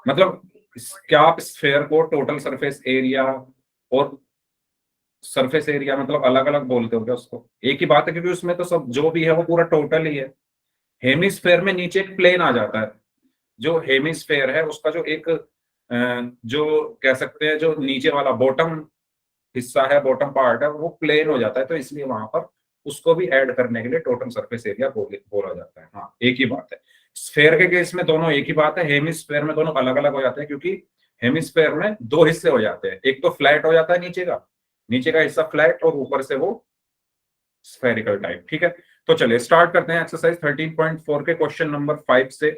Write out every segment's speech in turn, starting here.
मतलब क्या आप स्फेयर को टोटल सरफेस एरिया और सरफेस एरिया मतलब अलग अलग बोलते हो क्या उसको? एक ही बात है, क्योंकि उसमें तो सब जो भी है वो पूरा टोटल ही है। हेमिस्फेयर में नीचे एक प्लेन आ जाता है। जो हेमिस्फेयर है उसका जो एक जो कह सकते हैं जो नीचे वाला बॉटम हिस्सा है, बॉटम पार्ट है, वो प्लेन हो जाता है, तो इसलिए वहां पर उसको भी ऐड करने के लिए टोटल सरफेस एरिया बोला जाता है। हाँ, एक ही बात है। स्फेयर के केस में दोनों एक ही बात है, हेमिस्फेयर में दोनों अलग अलग हो जाते हैं, क्योंकि हेमिस्फेयर में दो हिस्से हो जाते हैं, एक तो फ्लैट हो जाता है नीचे का हिस्सा फ्लैट, और ऊपर से वो स्फेरिकल टाइप। ठीक है, तो चलिए स्टार्ट करते हैं एक्सरसाइज 13.4 के क्वेश्चन नंबर 5 से।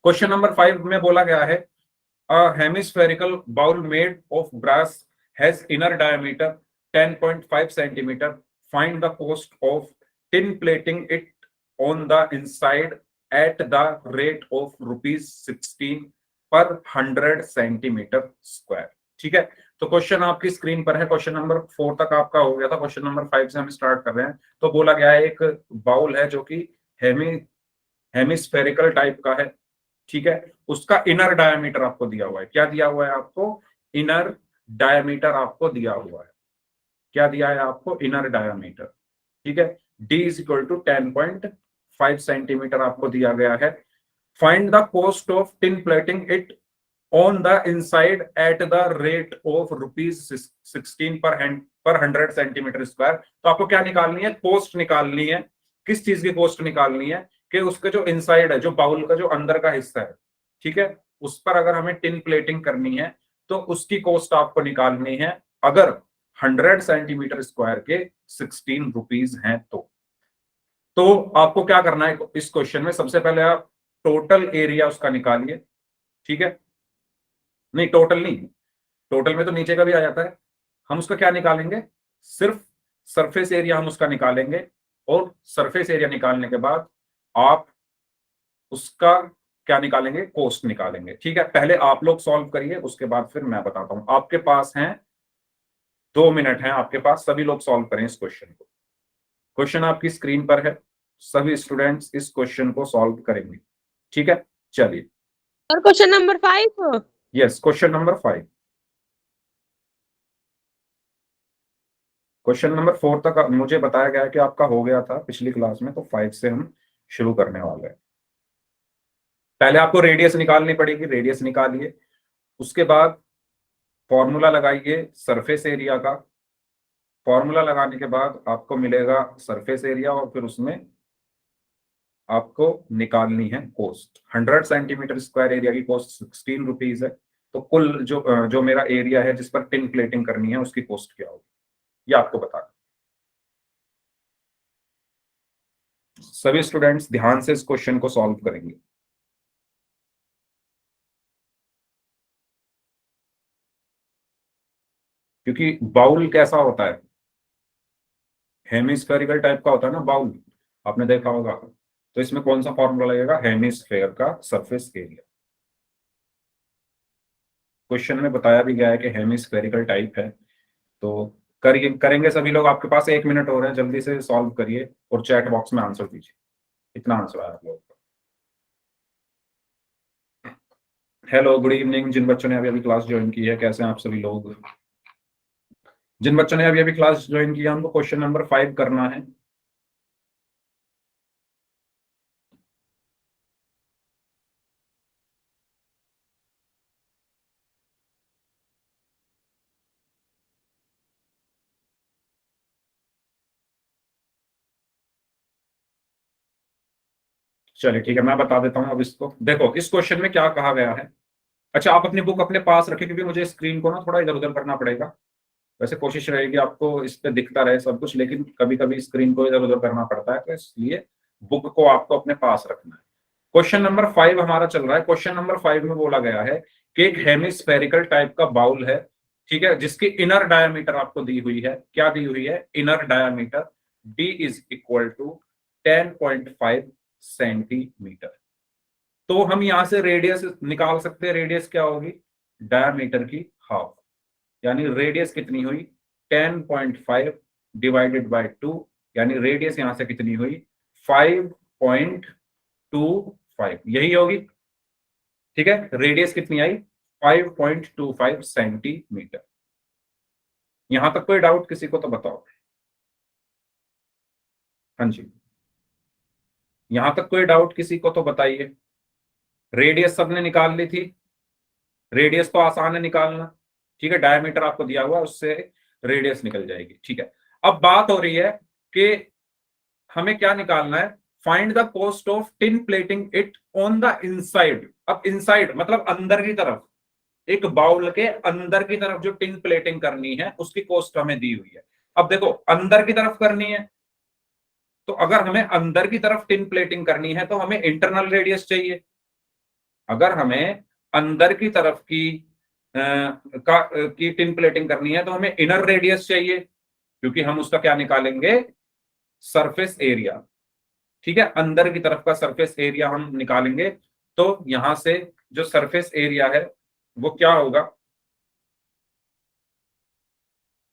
क्वेश्चन नंबर 5 में बोला गया है a hemispherical bowl made of brass has inner diameter 10.5 centimeter. Find the cost of tin plating it on the inside at the rate of rupees 16 per 100 centimeter square। ठीक है, तो question आपकी screen पर है। क्वेश्चन नंबर 4 तक आपका हो गया था, क्वेश्चन नंबर 5 से हम स्टार्ट कर रहे हैं। तो बोला गया है एक बाउल है जो कि हेमिस्फेरिकल टाइप का है। ठीक है, उसका इनर डायमीटर आपको दिया हुआ है। क्या दिया हुआ है आपको? इनर डायमीटर आपको दिया हुआ है। क्या दिया है आपको? Inner diameter. ठीक है, d is equal to 10.5 centimetre आपको दिया गया है। Find the cost of tin plating it on the inside at the rate of rupees 16 per 100 centimetre square. तो आपको क्या निकालनी है? कॉस्ट निकालनी है। किस चीज की कॉस्ट निकालनी है? कि उसके जो इनसाइड है, जो बाउल का जो अंदर का हिस्सा है, ठीक है, उस पर अगर हमें टिन प्लेटिंग करनी है तो उसकी कॉस्ट आपको निकालनी है, अगर 100 सेंटीमीटर स्क्वायर के 16 रुपीज हैं तो आपको क्या करना है इस क्वेश्चन में? सबसे पहले आप टोटल एरिया उसका निकालिए। ठीक है, नहीं टोटल नहीं, टोटल में तो नीचे का भी आ जाता है। हम उसका क्या निकालेंगे? सिर्फ सरफेस एरिया हम उसका निकालेंगे, और सरफेस एरिया निकालने के बाद आप उसका क्या निकालेंगे? कॉस्ट निकालेंगे। ठीक है, पहले आप लोग सॉल्व करिए, उसके बाद फिर मैं बताता हूं। आपके पास हैं 2 मिनट हैं आपके पास, सभी लोग सॉल्व करें इस क्वेश्चन को। क्वेश्चन आपकी स्क्रीन पर है, सभी स्टूडेंट्स इस क्वेश्चन को सॉल्व करेंगे। ठीक है, चलिए। और question number 5। Yes, question number 5। Question number 4 तक मुझे बताया गया कि आपका हो गया था पिछली क्लास में, तो 5 से हम शुरू करने वाले हैं। पहले आपको रेडियस निकालनी पड़ेगी, रेडियस निकालिए। उसके बाद फॉर्मूला लगाइए सरफेस एरिया का। फॉर्मूला लगाने के बाद आपको मिलेगा सरफेस एरिया, और फिर उसमें आपको निकालनी है कॉस्ट। 100 सेंटीमीटर स्क्वायर एरिया की कॉस्ट 16 रुपीज है। तो कुल जो मेरा एरिया है जिस पर टिन प्लेटिंग करनी है उसकी कॉस्ट क्या होगी, ये आपको बता। सभी स्टूडेंट्स ध्यान से इस क्वेश्चन को सॉल्व करेंगे। क्योंकि बाउल कैसा होता है? हेमिस्फेरिकल टाइप का होता है ना बाउल, आपने देखा होगा। तो इसमें कौन सा फॉर्मूला लगेगा? हेमिस्फेयर का सरफेस एरिया। क्वेश्चन में बताया भी गया है कि हेमिस्फेरिकल टाइप है। तो करेंगे सभी लोग। आपके पास 1 मिनट हो रहे हैं, जल्दी से सॉल्व करिए और चैट बॉक्स में आंसर दीजिए। इतना आंसर आया आप लोगों का। हेलो, गुड इवनिंग जिन बच्चों ने अभी अभी क्लास ज्वाइन की है, कैसे हैं आप सभी लोग? जिन बच्चों ने अभी अभी क्लास ज्वाइन किया उनको क्वेश्चन नंबर 5 करना है। चलिए ठीक है, मैं बता देता हूं अब इसको। देखो इस क्वेश्चन में क्या कहा गया है। अच्छा, आप अपनी बुक अपने पास रखें, क्योंकि मुझे स्क्रीन को ना थोड़ा इधर उधर करना पड़ेगा। वैसे कोशिश रहेगी आपको इस पे दिखता रहे सब कुछ, लेकिन कभी कभी स्क्रीन को इधर उधर करना पड़ता है, तो इसलिए बुक को आपको अपने पास रखना है। क्वेश्चन नंबर 5 हमारा चल रहा है। क्वेश्चन नंबर 5 में बोला गया है कि एक हेमिस्फेरिकल टाइप का बाउल है, ठीक है, जिसकी इनर डायमीटर आपको दी हुई है। क्या दी हुई है? Inner diameter d is equal to 10.5 centimetre. तो हम यहां से रेडियस निकाल सकते हैं। रेडियस क्या होगी? डायमीटर की हाफ। यानी रेडियस कितनी हुई? 10.5 डिवाइडेड बाय 2, यानी रेडियस यहां से कितनी हुई? 5.25, यही होगी। ठीक है, रेडियस कितनी आई 5.25 सेंटीमीटर। यहां तक कोई डाउट किसी को तो बताओ। हाँ जी, यहां तक कोई डाउट किसी को तो बताइए। रेडियस सबने निकाल ली थी, रेडियस तो आसान है निकालना, ठीक है, डायमीटर आपको दिया हुआ उससे रेडियस निकल जाएगी। ठीक है, अब बात हो रही है कि हमें क्या निकालना है, find the cost of tin plating it on the inside. अब इनसाइड मतलब अंदर की तरफ, एक बाउल के अंदर की तरफ जो टिन प्लेटिंग करनी है उसकी कॉस्ट हमें दी हुई है। अब देखो अंदर की तरफ करनी है, तो अगर हमें अंदर की तरफ टिन प्लेटिंग करनी है तो हमें इंटरनल रेडियस चाहिए। अगर हमें अंदर की तरफ की टिन प्लेटिंग करनी है तो हमें इनर रेडियस चाहिए, क्योंकि हम उसका क्या निकालेंगे, सरफेस एरिया। ठीक है, अंदर की तरफ का सरफेस एरिया हम निकालेंगे। तो यहां से जो सरफेस एरिया है वो क्या होगा,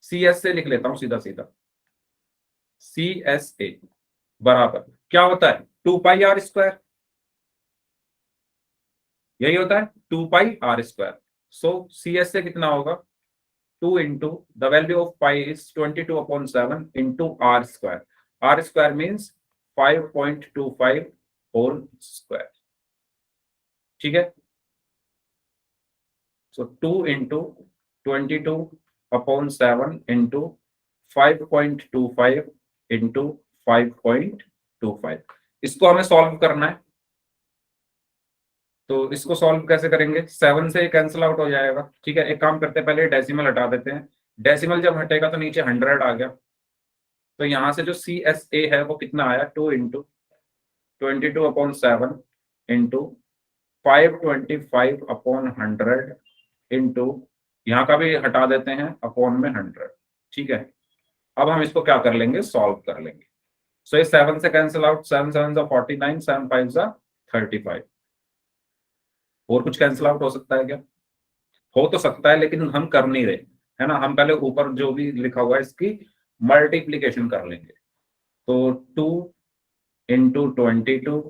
सी एस से लिख लेता हूं सीधा सीधा, सी एस ए बराबर क्या होता है 2 पाई r², यही होता है 2 पाई r²। सो सी एस से कितना होगा 2 into the value of pi is 22/7 into r²। r² means 5.25 whole square. ठीक है, सो 2 इंटू 22/7 इंटू 5.25 इंटू 5.25। इसको हमें सॉल्व करना है, तो इसको सॉल्व कैसे करेंगे, 7 से कैंसिल आउट हो जाएगा। ठीक है, एक काम करते हैं, पहले डेसिमल हटा देते हैं। डेसिमल जब हटेगा तो नीचे 100 आ गया, तो यहां से जो सी एस ए है वो कितना आया 2 इंटू 22/7 इंटू 525/100 इंटू, यहाँ का भी हटा देते हैं अपॉन में 100। ठीक है, अब हम इसको क्या कर लेंगे, सॉल्व कर लेंगे। सो ये 7 से कैंसिल आउट, 7 7 49, 7 5 35। और कुछ कैंसिल आउट हो सकता है क्या, हो तो सकता है लेकिन हम कर नहीं रहे, है ना। हम पहले ऊपर जो भी लिखा हुआ है इसकी मल्टीप्लीकेशन कर लेंगे। तो 2 into 22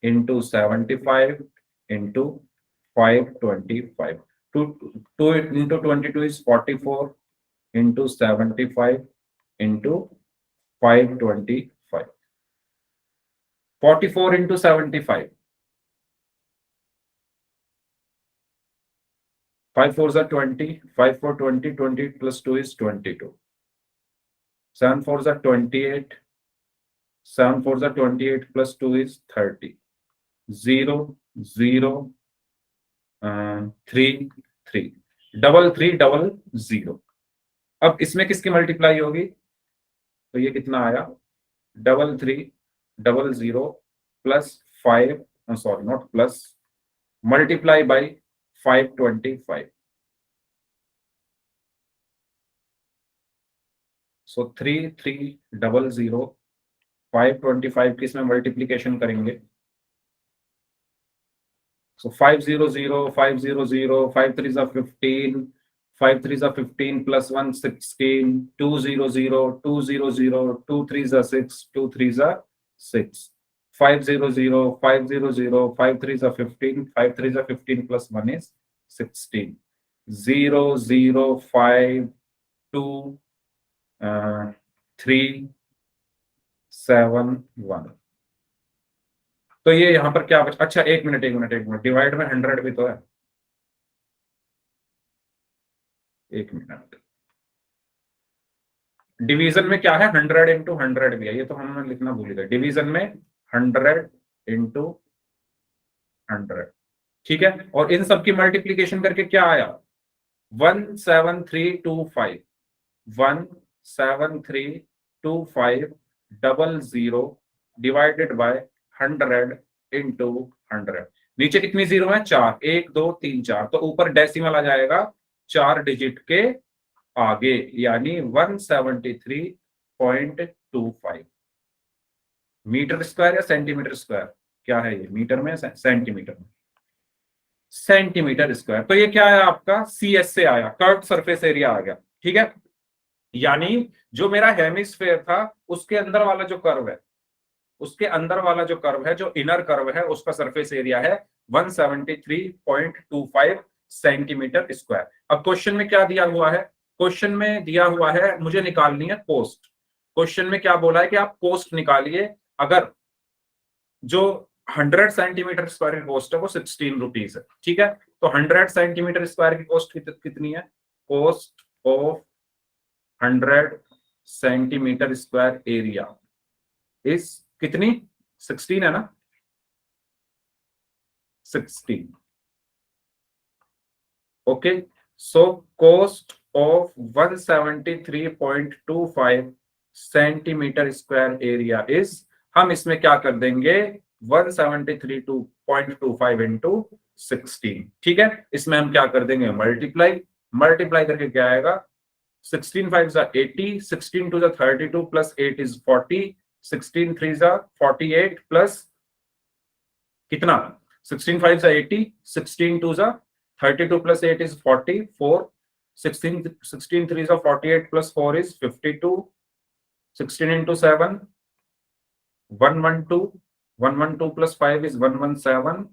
into 75 into 525। 2 into 22 is 44 into 75 into 525। 44 into 75, 5 4 are 20, 5 4 20, 20 plus 2 is 22, 7 4 are 28, 7 4 are 28 plus 2 is 30, 0 0 3 3, double 3 double 0। अब इसमें किसकी मल्टीप्लाई होगी, तो ये कितना आया 33 plus 5, sorry not plus, multiply by 525। सो 3300, 525 की इसमें मल्टीप्लीकेशन करेंगे। सो 500 500, 5 3 15, 5 3 15 plus 1 16, 200 200, 2 3 6, 2 3 6, 500 500, 5 3 15, 5 3 15 plus 1 is 16, 0 0 5 2 3 7 1। तो ये यहां पर क्या बचा, अच्छा एक मिनट डिवाइड में 100 भी तो है, एक मिनट, डिवीजन में क्या है 100 इंटू 100 भी है, ये तो हमने लिखना भूल गए। डिवीजन में 100 इंटू 100, ठीक है, और इन सब की मल्टीप्लीकेशन करके क्या आया 17325, 17325 00 डिवाइडेड बाय 100 इंटू 100। नीचे कितनी जीरो है, 4, 1 2 3 4, तो ऊपर डेसिमल आ जाएगा 4 डिजिट के आगे, यानी 173.25 मीटर स्क्वायर या सेंटीमीटर स्क्वायर, क्या है ये, मीटर में सेंटीमीटर में, सेंटीमीटर स्क्वायर। तो ये क्या है आपका सी एस से आया, कर्व सरफेस एरिया आ गया। ठीक है, यानी जो मेरा हेमिस्फेयर था उसके अंदर वाला जो कर्व है उसके अंदर वाला जो कर्व है, जो इनर कर्व है, उसका सरफेस एरिया है 173.25 सेंटीमीटर स्क्वायर। अब क्वेश्चन में क्या दिया हुआ है? क्वेश्चन में दिया हुआ है मुझे निकालनी है कोस्ट। क्वेश्चन में क्या बोला है कि आप कोस्ट निकालिए। अगर जो 100 सेंटीमीटर स्क्वायर की कॉस्ट है वो 16 रुपीज है, ठीक है। तो 100 सेंटीमीटर स्क्वायर की कॉस्ट कितनी है? Cost of 100 centimetre square area is कितनी? 16 है ना? 16। Okay, so cost of 173.25 centimetre square area is, हम इसमें क्या कर देंगे, 173.25 इंटू 16, ठीक है। इसमें हम क्या कर देंगे, मल्टीप्लाई। मल्टीप्लाई करके क्या आएगा, 16 5 जा 80, 16 2 जा 32 प्लस 8 इज 40, 16 3 जा 48 प्लस कितना, 16 5 जा 80, 16 2 जा 32 plus 8 is 44, 16 3 is 48 plus 4 is 52, 16 into 7 112, 112 plus 5 is 117,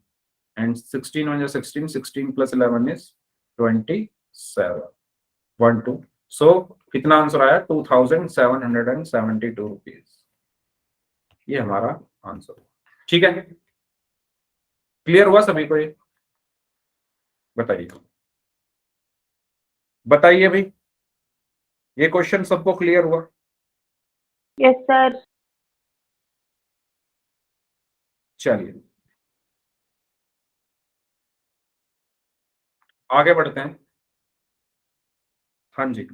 and 16 1 is 16, 16 plus 11 is 27, 12। सो कितना आंसर आया, 2772 रुपीज। ये हमारा आंसर, ठीक है। क्लियर हुआ सभी को? ये बताइए, बताइए भाई, ये क्वेश्चन सबको क्लियर हुआ? Yes sir. चलिए आगे बढ़ते हैं। हाँ जी,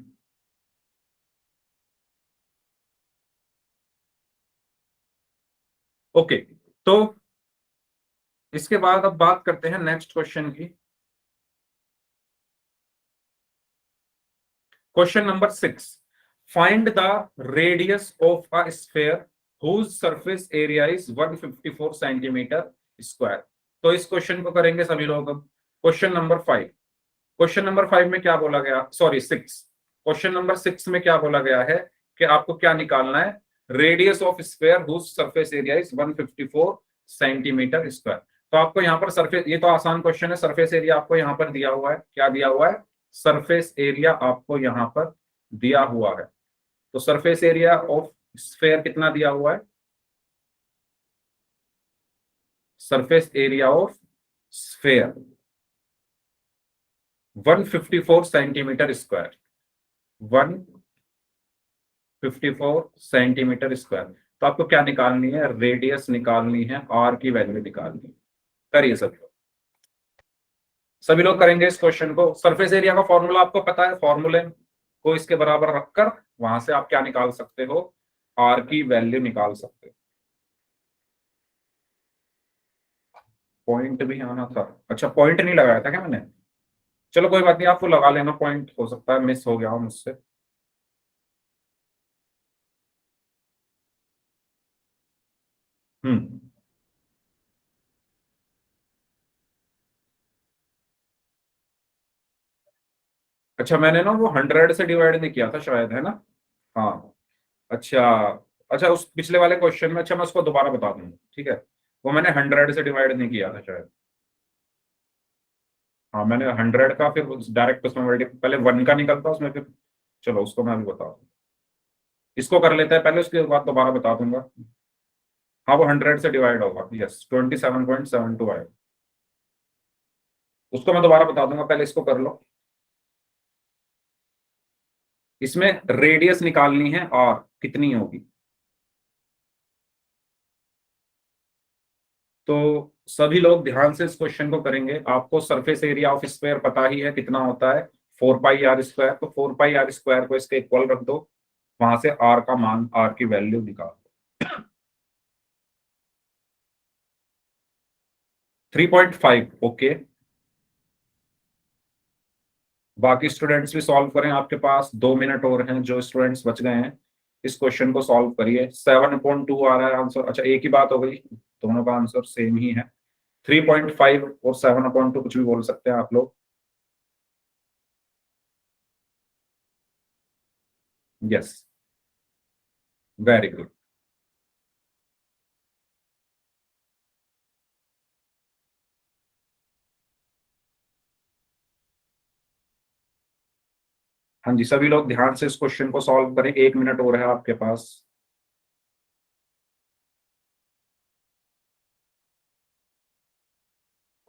ओके। तो इसके बाद अब बात करते हैं नेक्स्ट क्वेश्चन की। Question number 6, find the radius of a sphere whose surface area is 154 centimetre square. तो इस क्वेश्चन को करेंगे सभी लोग। अब क्वेश्चन नंबर 5, क्वेश्चन नंबर 5 में क्या बोला गया, सॉरी 6, क्वेश्चन नंबर 6 में क्या बोला गया है कि आपको क्या निकालना है, radius of sphere whose surface area is 154 centimetre square. तो आपको यहाँ पर सरफेस, ये तो आसान क्वेश्चन है, सरफेस एरिया आपको यहाँ पर दिया हुआ है। क्या दिया हुआ है? सरफेस एरिया आपको यहाँ पर दिया हुआ है। तो सरफेस एरिया ऑफ स्फीयर कितना दिया हुआ है? Surface area of sphere 154 centimetre square, 154 centimetre square. तो आपको क्या निकालनी है, रेडियस निकालनी है, आर की वैल्यू निकालनी है। करिए सभी लोग, सभी लोग करेंगे इस क्वेश्चन को। सरफेस एरिया का फॉर्मूला आपको पता है, फॉर्मूले को इसके बराबर रखकर वहां से आप क्या निकाल सकते हो, आर की वैल्यू निकाल सकते हो। पॉइंट भी आना था, अच्छा पॉइंट नहीं लगाया था क्या मैंने? चलो कोई बात नहीं, आपको लगा लेना पॉइंट, हो सकता है मिस हो गया हो मुझसे। हम्म, अच्छा मैंने ना वो 100 से डिवाइड नहीं किया था शायद, है ना? हाँ, अच्छा। अच्छा उस पिछले वाले क्वेश्चन में, अच्छा मैं उसको दोबारा बता दूंगा, ठीक है। वो मैंने 100 से डिवाइड नहीं किया था शायद। हाँ मैंने 100 का फिर डायरेक्ट उसमें पहले 1 का निकलता उसमें फिर, चलो उसको मैं अभी बता दूँ। इसको कर लेते हैं पहले, उसके बाद दोबारा बता दूंगा। हाँ वो 100 से डिवाइड होगा, यस 27.72 आएगा। उसको मैं दोबारा बता दूंगा, पहले इसको कर लो। इसमें रेडियस निकालनी है और कितनी होगी। तो सभी लोग ध्यान से इस क्वेश्चन को करेंगे। आपको सरफेस एरिया ऑफ स्क्वायर पता ही है कितना होता है, 4 पाई आर स्क्वायर। तो 4 पाई आर स्क्वायर को इसके इक्वल रख दो, वहां से आर का मान, आर की वैल्यू निकाल दो। 3.5, ओके। बाकी स्टूडेंट्स भी सॉल्व करें, आपके पास 2 मिनट और हैं। जो स्टूडेंट्स बच गए हैं इस क्वेश्चन को सॉल्व करिए। 7.2 आ रहा है आंसर, अच्छा एक ही बात हो गई, दोनों का आंसर सेम ही है। 3.5 और 7.2 कुछ भी बोल सकते हैं आप लोग। Yes, very good. हाँ जी, सभी लोग ध्यान से इस क्वेश्चन को सॉल्व करें, 1 मिनट और है आपके पास।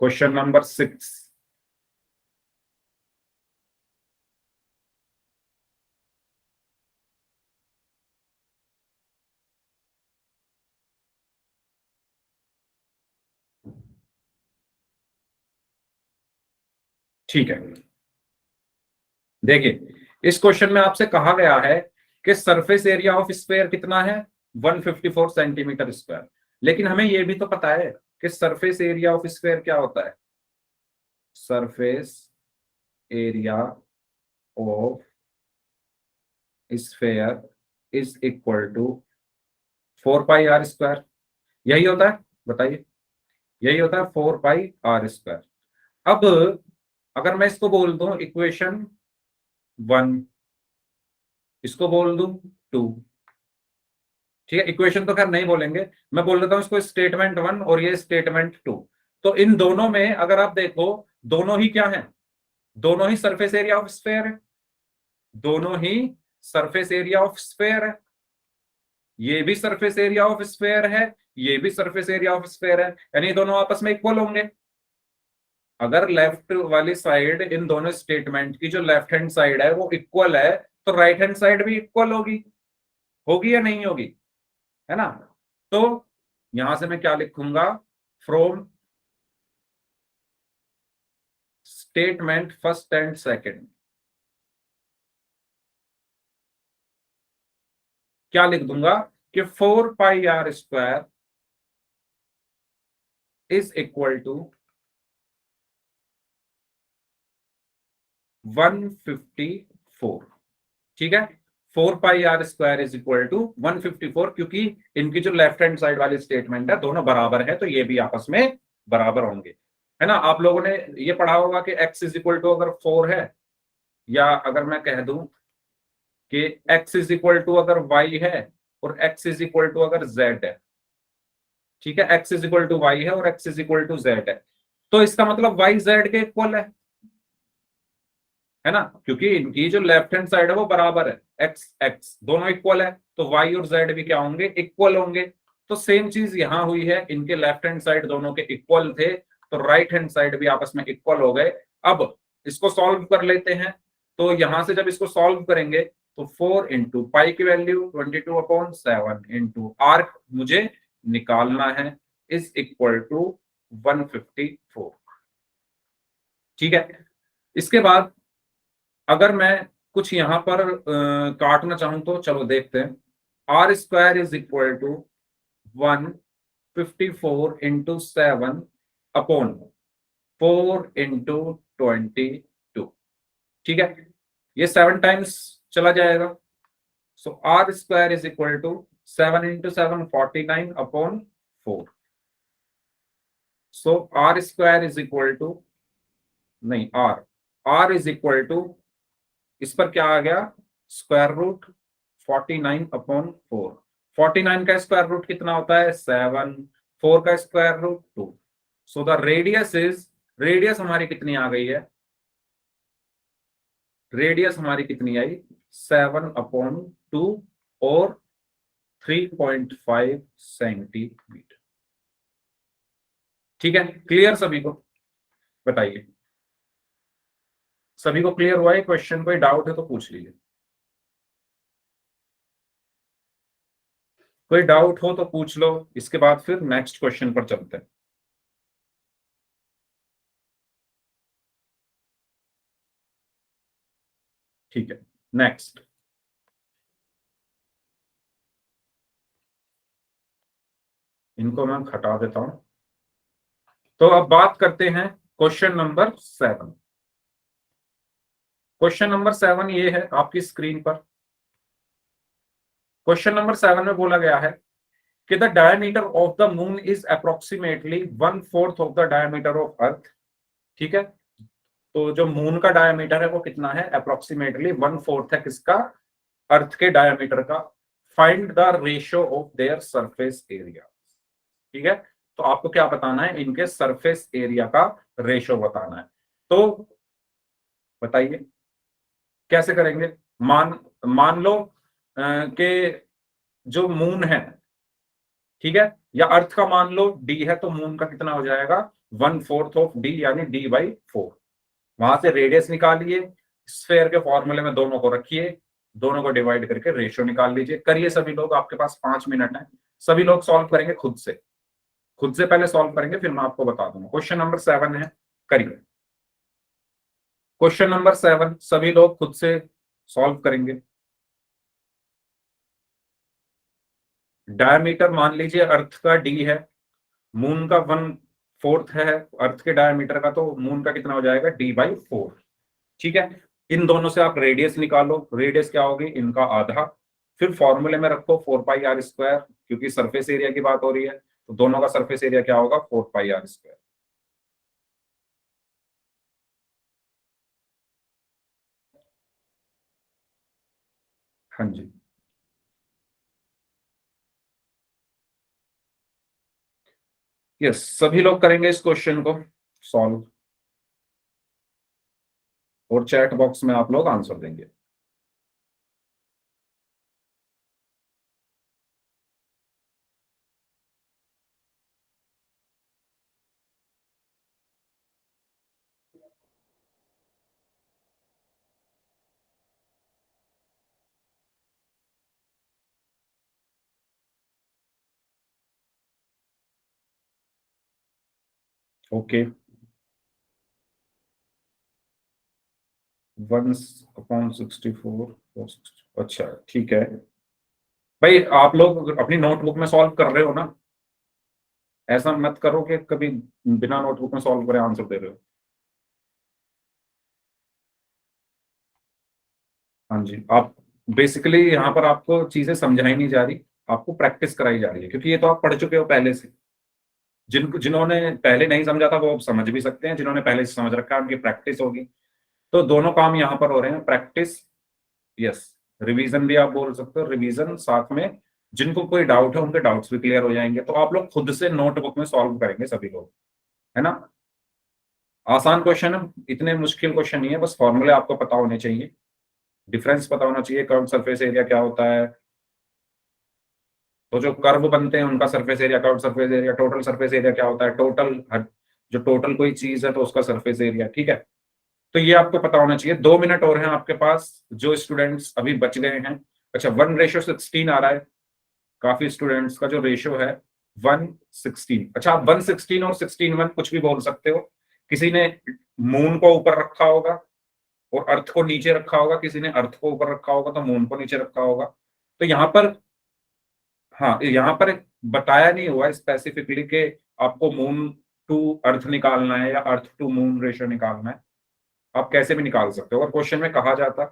Question number 6। ठीक है, देखिए इस क्वेश्चन में आपसे कहा गया है कि सरफेस एरिया ऑफ स्फीयर कितना है, 154 सेंटीमीटर स्क्वायर। लेकिन हमें यह भी तो पता है कि सरफेस एरिया ऑफ स्फीयर क्या होता है। Surface area of sphere is equal to 4 pi r square. यही होता है, बताइए, यही होता है 4 पाई r स्क्वायर। अब अगर मैं इसको बोल दूं इक्वेशन 1, इसको बोल दूं 2, ठीक है, इक्वेशन तो खैर नहीं बोलेंगे, मैं बोल देता हूं इसको स्टेटमेंट 1 और ये स्टेटमेंट 2। तो इन दोनों में अगर आप देखो, दोनों ही क्या है, दोनों ही सरफेस एरिया ऑफ स्फीयर है, दोनों ही सरफेस एरिया ऑफ स्फीयर है। ये भी सरफेस एरिया ऑफ स्फीयर है, ये भी सरफेस एरिया ऑफ स्फीयर है, यानी दोनों आपस में इक्वल होंगे। अगर लेफ्ट वाली साइड इन दोनों स्टेटमेंट की जो लेफ्ट हैंड साइड है वो इक्वल है, तो राइट हैंड साइड भी इक्वल होगी, होगी या नहीं होगी, है ना। तो यहां से मैं क्या लिखूंगा, from statement first and second क्या लिख दूंगा कि 4 pi r square is equal to 154। ठीक है, 4 pi r square is equal to 154, क्योंकि इनकी जो लेफ्ट हैंड साइड वाली स्टेटमेंट है दोनों बराबर है, तो ये भी आपस में बराबर होंगे, है ना। आप लोगों ने ये पढ़ा होगा कि x इज इक्वल टू अगर 4 है, या अगर मैं कह दूं कि x इज इक्वल टू अगर y है और x इज इक्वल टू अगर z है, ठीक है, x is equal to y है और x is equal to z है, तो इसका मतलब y z के इक्वल है ना, क्योंकि इनकी जो लेफ्ट हैंड साइड है वो बराबर है, x x दोनों इक्वल है, तो y और z भी क्या होंगे, इक्वल होंगे। तो सेम चीज यहां हुई है, इनके लेफ्ट हैंड साइड दोनों के इक्वल थे, तो राइट हैंड साइड भी आपस में इक्वल हो गए। अब इसको सॉल्व कर लेते हैं, तो यहां से जब इसको सॉल्व करेंगे तो 4 इंटू पाई की वैल्यू 22/7 इंटू आर मुझे निकालना है, इज इक्वल टू 154। ठीक है, इसके बाद अगर मैं कुछ यहां पर काटना चाहूं तो चलो देखते हैं। r² is equal to 154 into 7 upon 4 into 22। ठीक है, ये 7 टाइम्स चला जाएगा, so r² is equal to 7 into 7 49 upon 4। So r² is equal to, नहीं, r इज इक्वल टू, इस पर क्या आ गया, स्क्वायर रूट 49/4। 49 का स्क्वायर रूट कितना होता है, 7। 4 का square root 2। So the radius is, radius हमारी कितनी आ गई है, रेडियस हमारी कितनी आई, 7/2 और 3.5 सेंटीमीटर। ठीक है, क्लियर सभी को, बताइए, सभी को क्लियर हुआ है क्वेश्चन, कोई डाउट है तो पूछ लीजिए, कोई डाउट हो तो पूछ लो, इसके बाद फिर नेक्स्ट क्वेश्चन पर चलते हैं। ठीक है, नेक्स्ट, इनको मैं हटा देता हूं। तो अब बात करते हैं क्वेश्चन नंबर 7। क्वेश्चन नंबर 7 ये है आपकी स्क्रीन पर। क्वेश्चन नंबर 7 में बोला गया है कि the diameter of the moon is approximately 1/4 of the diameter of अर्थ। ठीक है, तो जो मून का डायमीटर है वो कितना है, अप्रोक्सीमेटली 1/4 है किसका, अर्थ के डायमीटर का। Find the ratio of their surface area. ठीक है, तो आपको क्या बताना है, इनके सरफेस एरिया का रेशियो बताना है। तो बताइए कैसे करेंगे? मान लो कि जो मून है, ठीक है, या अर्थ का मान लो डी है, तो मून का कितना हो जाएगा? 1/4 ऑफ डी, यानी d/4। वहां से रेडियस निकालिए, स्फेयर के फॉर्मूले में दोनों को रखिए, दोनों को डिवाइड करके रेशियो निकाल लीजिए। करिए सभी लोग, आपके पास 5 मिनट है, सभी लोग सॉल्व करेंगे खुद से। खुद से पहले सॉल्व करेंगे, फिर मैं आपको बता दूंगा। क्वेश्चन नंबर 7 है, करिए। क्वेश्चन नंबर 7 सभी लोग खुद से सॉल्व करेंगे। डायमीटर मान लीजिए अर्थ का डी है, मून का 1/4 है अर्थ के डायमीटर का, तो मून का कितना हो जाएगा? d/4। ठीक है, इन दोनों से आप रेडियस निकालो, रेडियस क्या होगी? इनका आधा। फिर फॉर्मूले में रखो 4πr², क्योंकि सरफेस एरिया की बात हो रही है, तो दोनों का सरफेस एरिया क्या होगा? 4πr²। हाँ जी, यस, सभी लोग करेंगे इस क्वेश्चन को सॉल्व, और चैट बॉक्स में आप लोग आंसर देंगे। ओके, 1/64। अच्छा ठीक है भाई, आप लोग अपनी नोटबुक में सॉल्व कर रहे हो ना? ऐसा मत करो कि कभी बिना नोटबुक में सॉल्व करे आंसर दे रहे हो। हाँ जी, आप बेसिकली यहाँ पर आपको चीजें समझाई नहीं जा रही, आपको प्रैक्टिस कराई जा रही है, क्योंकि ये तो आप पढ़ चुके हो पहले से। जिन्होंने पहले नहीं समझा था वो अब समझ भी सकते हैं, जिन्होंने पहले से समझ रखा है उनकी प्रैक्टिस होगी। तो दोनों काम यहाँ पर हो रहे हैं, प्रैक्टिस, यस, रिवीजन भी आप बोल सकते हो, रिवीजन साथ में जिनको कोई डाउट है उनके डाउट्स भी क्लियर हो जाएंगे। तो आप लोग खुद से नोटबुक में सॉल्व करेंगे सभी लोग, है ना? आसान क्वेश्चन है, इतने मुश्किल क्वेश्चन नहीं है, बस फॉर्मूले आपको पता होने चाहिए, डिफरेंस पता होना चाहिए, कर्व सरफेस एरिया क्या होता है, तो जो कर्व बनते हैं उनका surface area, curve surface area, total surface area क्या होता है, टोटल जो टोटल कोई चीज है तो उसका सरफेस एरिया, ठीक है। तो ये आपको पता होना चाहिए। 2 मिनट और हैं आपके पास, जो स्टूडेंट्स अभी बच गए हैं। अच्छा, 1/16 आ रहा है, काफी स्टूडेंट्स का जो रेशियो है 1/16। अच्छा, आप 1/16 और 16/1 कुछ भी बोल सकते हो। किसी ने मून को ऊपर रखा होगा और अर्थ को नीचे रखा होगा, किसी ने अर्थ को ऊपर रखा होगा तो मून को नीचे रखा होगा। तो यहाँ पर, हाँ, यहाँ पर बताया नहीं हुआ स्पेसिफिकली कि आपको मून टू अर्थ निकालना है या अर्थ टू मून रेशियो निकालना है। आप कैसे भी निकाल सकते हो, अगर क्वेश्चन में कहा जाता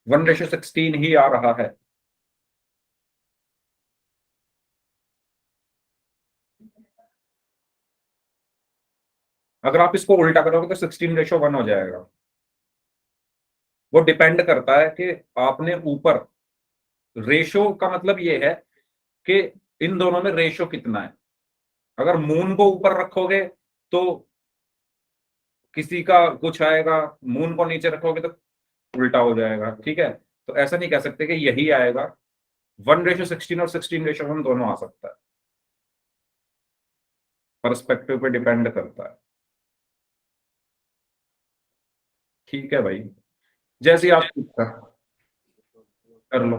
1/16 ही आ रहा है। अगर आप इसको उल्टा करोगे तो 16/1 हो जाएगा। वो डिपेंड करता है कि आपने ऊपर, रेशो का मतलब ये है कि इन दोनों में रेशो कितना है। अगर मून को ऊपर रखोगे तो किसी का कुछ आएगा, मून को नीचे रखोगे तो उल्टा हो जाएगा, ठीक है। तो ऐसा नहीं कह सकते कि यही आएगा। 1/16 और 16/1 दोनों आ सकता है, पर्सपेक्टिव पे डिपेंड करता है। ठीक है भाई, जैसे ही आप कर लो,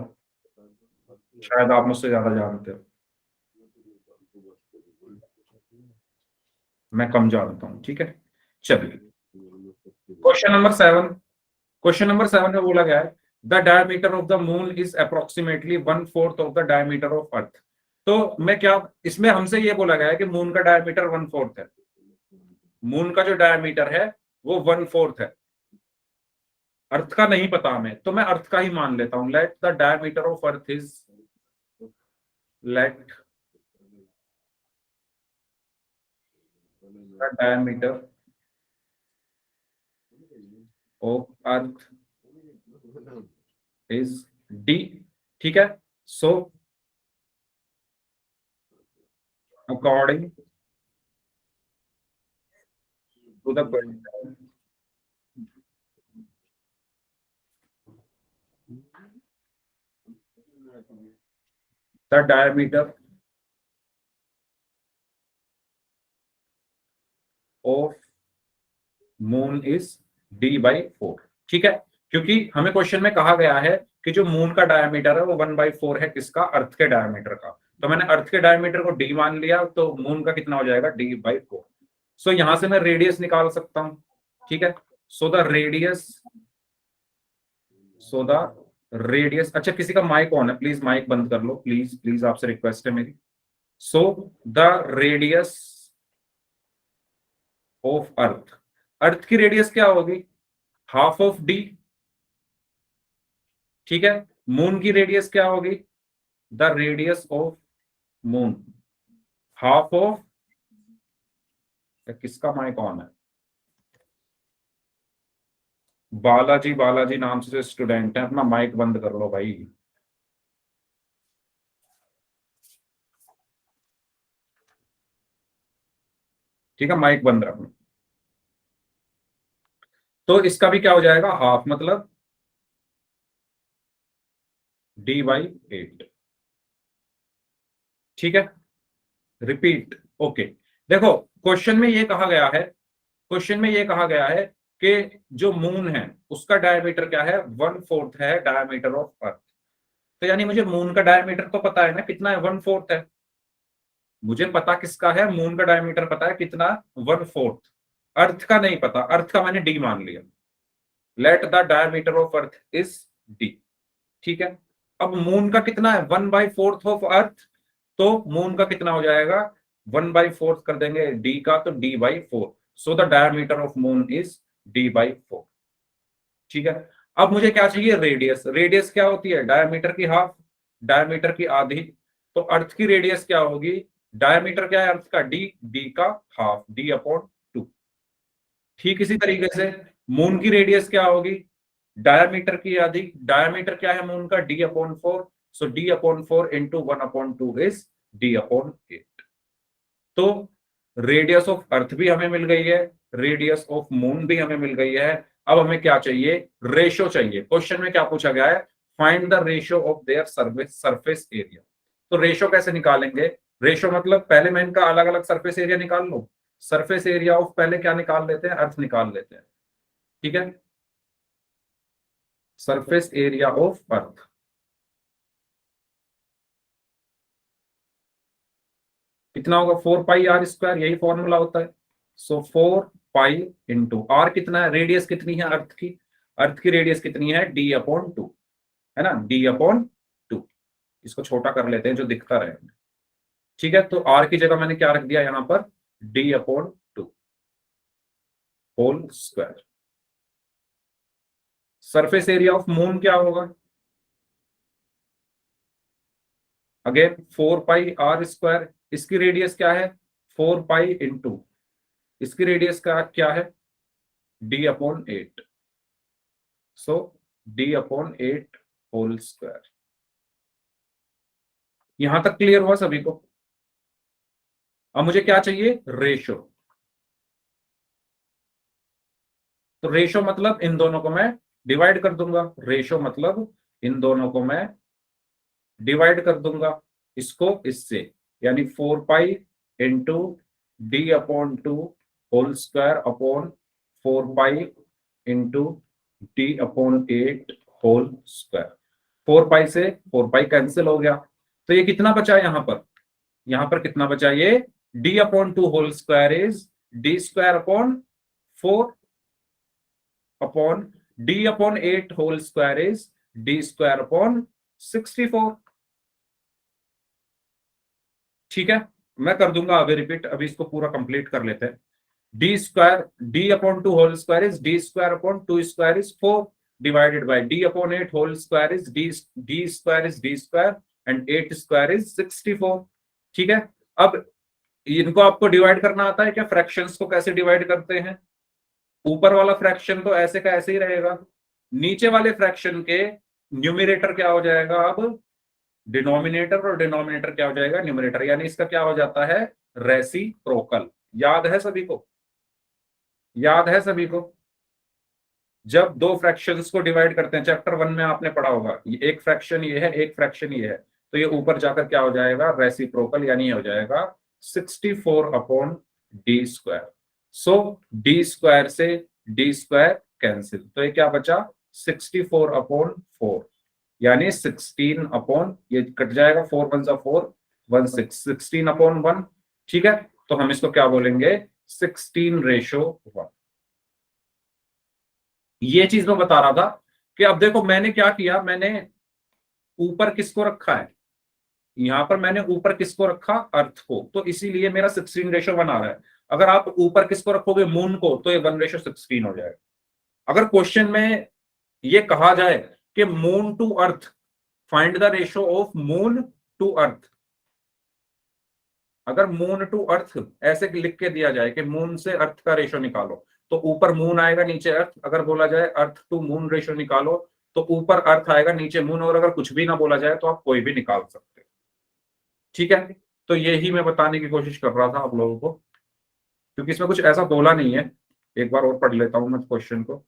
शायद आप मुझसे ज्यादा जानते हो, मैं कम जानता हूँ, ठीक है। चलिए, क्वेश्चन नंबर 7, क्वेश्चन नंबर 7 में बोला गया है the diameter of the moon is approximately 1/4 of the diameter of अर्थ। तो मैं क्या, इसमें हमसे ये बोला गया है कि मून का डायमीटर 1/4 है, मून का जो डायमीटर है वो 1/4 है। अर्थ का नहीं पता हमें, तो मैं अर्थ का ही मान लेता हूं। Let the diameter of earth is, let the diameter of earth is D, ठीक है। So according to the the diameter of moon is d/4। ठीक है, क्योंकि हमें क्वेश्चन में कहा गया है कि जो मून का डायमीटर है वो 1/4 है किसका, अर्थ के डायमीटर का। तो मैंने अर्थ के डायमीटर को d मान लिया, तो मून का कितना हो जाएगा, d/4। सो यहां से मैं रेडियस निकाल सकता हूं। ठीक है, सो द रेडियस, अच्छा किसी का माइक ऑन है, प्लीज माइक बंद कर लो, प्लीज प्लीज, आपसे रिक्वेस्ट है मेरी। So the radius of earth, earth की रेडियस क्या होगी, हाफ ऑफ डी। ठीक है, मून की रेडियस क्या होगी, the radius of moon half of, किसका माइक ऑन है, बालाजी, बालाजी नाम से जो स्टूडेंट है, अपना माइक बंद कर लो भाई। ठीक है, माइक बंद रखना। तो इसका भी क्या हो जाएगा, हाफ, मतलब d/8। ठीक है, रिपीट, ओके। देखो क्वेश्चन में ये कहा गया है, क्वेश्चन में ये कहा गया है कि जो मून है उसका डायमीटर क्या है, 1/4 है डायमीटर ऑफ अर्थ। तो यानी मुझे मून का डायमीटर तो पता है ना, कितना है, 1/4 है। मुझे पता किसका है, मून का डायमीटर पता है कितना, 1/4। अर्थ का नहीं पता, अर्थ का मैंने डी मान लिया। Late the diameter of earth is D. ठीक है, अब मून का कितना है, 1/4 ऑफ अर्थ। तो मून का कितना हो जाएगा, 1/4 कर देंगे डी का, तो d/4। So the diameter of moon is d/4। ठीक है, अब मुझे क्या चाहिए, रेडियस। रेडियस क्या होती है, डायमीटर की हाफ, डायमीटर की आधी। तो अर्थ की रेडियस क्या होगी, डायमीटर क्या है अर्थ का, डी, डी का हाफ, d/2। ठीक इसी तरीके से मून की रेडियस क्या होगी, डायमीटर की आधी, डायमीटर क्या है मून का, d/4। So d/4 into 1/2 is d/8। तो रेडियस ऑफ अर्थ भी हमें मिल गई है, रेडियस ऑफ मून भी हमें मिल गई है। अब हमें क्या चाहिए, रेशो चाहिए। क्वेश्चन में क्या पूछा गया है, find the ratio of their surface area. तो रेशो कैसे निकालेंगे, रेशो मतलब पहले मैं इनका अलग अलग सरफेस एरिया निकाल लूं। सरफेस एरिया ऑफ पहले क्या निकाल लेते हैं, अर्थ निकाल लेते हैं। ठीक है, सरफेस एरिया ऑफ अर्थ, कितना होगा, 4πr², यही फॉर्मूला होता है। सो 4π इंटू आर कितना है, रेडियस कितनी है अर्थ की, अर्थ की रेडियस कितनी है, d/2, है ना, d/2। इसको छोटा कर लेते हैं जो दिखता रहे। ठीक है, तो आर की जगह मैंने क्या रख दिया यहां पर, d/2 whole square. Surface area of moon क्या होगा, अगेन 4πr², इसकी रेडियस क्या है, 4π इंटू, इसकी रेडियस का क्या है, d/8। सो d/8 होल स्क्वायर। यहां तक क्लियर हुआ सभी को। अब मुझे क्या चाहिए, रेशो। तो रेशो मतलब इन दोनों को मैं डिवाइड कर दूंगा, रेशो मतलब इन दोनों को मैं डिवाइड कर दूंगा, इसको इससे, यानी 4π into d/2 whole square upon 4π into d/8 whole square. 4π से 4π कैंसिल हो गया, तो ये कितना बचा है यहां पर कितना बचा, ये d/2 whole square is d²/4 upon d/8 whole square is d²/64। ठीक है, मैं कर दूंगा अभी रिपीट, अभी इसको पूरा कंप्लीट कर लेते हैं। d/2 whole square is d²/2 square is 4 divided by d/8 whole square is d square is d square and 8 square is 64। ठीक है, अब इनको आपको डिवाइड करना आता है क्या, फ्रैक्शंस को कैसे डिवाइड करते हैं, ऊपर वाला फ्रैक्शन तो ऐसे का ऐसे ही रहेगा, नीचे वाले फ्रैक्शन के न्यूमरेटर क्या हो जाएगा, अब डिनोमिनेटर, और डिनोमिनेटर क्या हो जाएगा, न्यूमरेटर, यानी इसका क्या हो जाता है, रेसिप्रोकल। याद है सभी को, याद है सभी को, जब दो फ्रैक्शंस को डिवाइड करते हैं, चैप्टर 1 में आपने पढ़ा होगा, ये एक फ्रैक्शन ये है, एक फ्रैक्शन ये है, तो ये ऊपर जाकर क्या हो जाएगा, रेसिप्रोकल, यानी ये हो जाएगा 64/d²। सो d स्क्वायर से d स्क्वायर कैंसिल, तो ये क्या बचा 64/4, यानी 16 ये कट जाएगा, 4 1 4 1 6 16/1। ठीक है, तो हम इसको क्या बोलेंगे 16:1। ये चीज मैं बता रहा था कि अब देखो मैंने क्या किया, मैंने ऊपर किसको रखा है, यहां पर मैंने ऊपर किसको रखा, अर्थ को, तो इसीलिए मेरा 16:1 आ रहा है। अगर आप ऊपर किसको रखोगे, मून को, तो ये 1:16 हो जाएगा। अगर क्वेश्चन में ये कहा जाए कि moon to earth, find the ratio of moon to earth, अगर मून टू अर्थ ऐसे लिख के दिया जाए कि मून से अर्थ का रेशियो निकालो, तो ऊपर मून आएगा नीचे अर्थ। अगर बोला जाए अर्थ टू मून रेशियो निकालो, तो ऊपर अर्थ आएगा नीचे मून, और अगर कुछ भी ना बोला जाए तो आप कोई भी निकाल सकते हो। ठीक है, तो यही मैं बताने की कोशिश कर रहा था आप लोगों को, क्योंकि इसमें कुछ ऐसा बोला नहीं है। एक बार और पढ़ लेता हूं मैं क्वेश्चन को।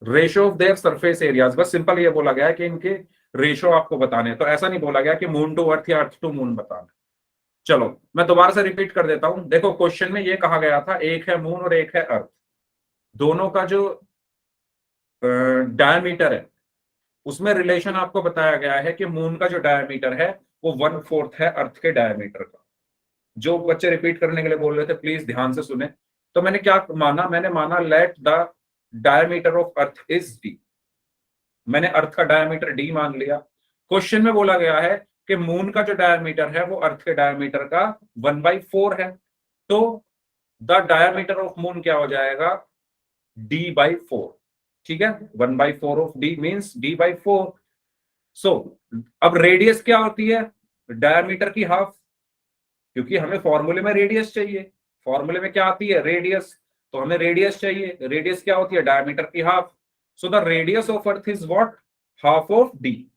Ratio of their surface areas, बस सिंपल ये बोला गया है कि इनके रेशियो आपको बताने हैं, तो ऐसा नहीं बोला गया कि मून टू अर्थ या अर्थ टू मून बताना। चलो मैं दोबारा से रिपीट कर देता हूं। देखो क्वेश्चन में ये कहा गया था, एक है मून और एक है अर्थ, दोनों का जो डायमीटर है उसमें रिलेशन आपको बताया गया है कि मून का जो डायमीटर है वो 1/4 है अर्थ के डायमीटर का। जो बच्चे रिपीट करने के लिए बोल रहे थे प्लीज ध्यान से सुने। तो मैंने क्या माना, मैंने माना late the diameter of earth is D, मैंने अर्थ का डायमीटर डी मान लिया। क्वेश्चन में बोला गया है कि मून का जो डायमीटर है वो अर्थ के डायमीटर का 1/4 है, तो द डायमीटर ऑफ मून क्या हो जाएगा, d/4। ठीक है, 1/4 ऑफ d मीन्स d/4। सो अब रेडियस क्या होती है, डायमीटर की हाफ, क्योंकि हमें फॉर्मूले में रेडियस चाहिए, फॉर्मूले में क्या आती है, रेडियस, तो हमें रेडियस चाहिए। रेडियस क्या होती है, डायमीटर की half. So the radius of earth is what, half of D.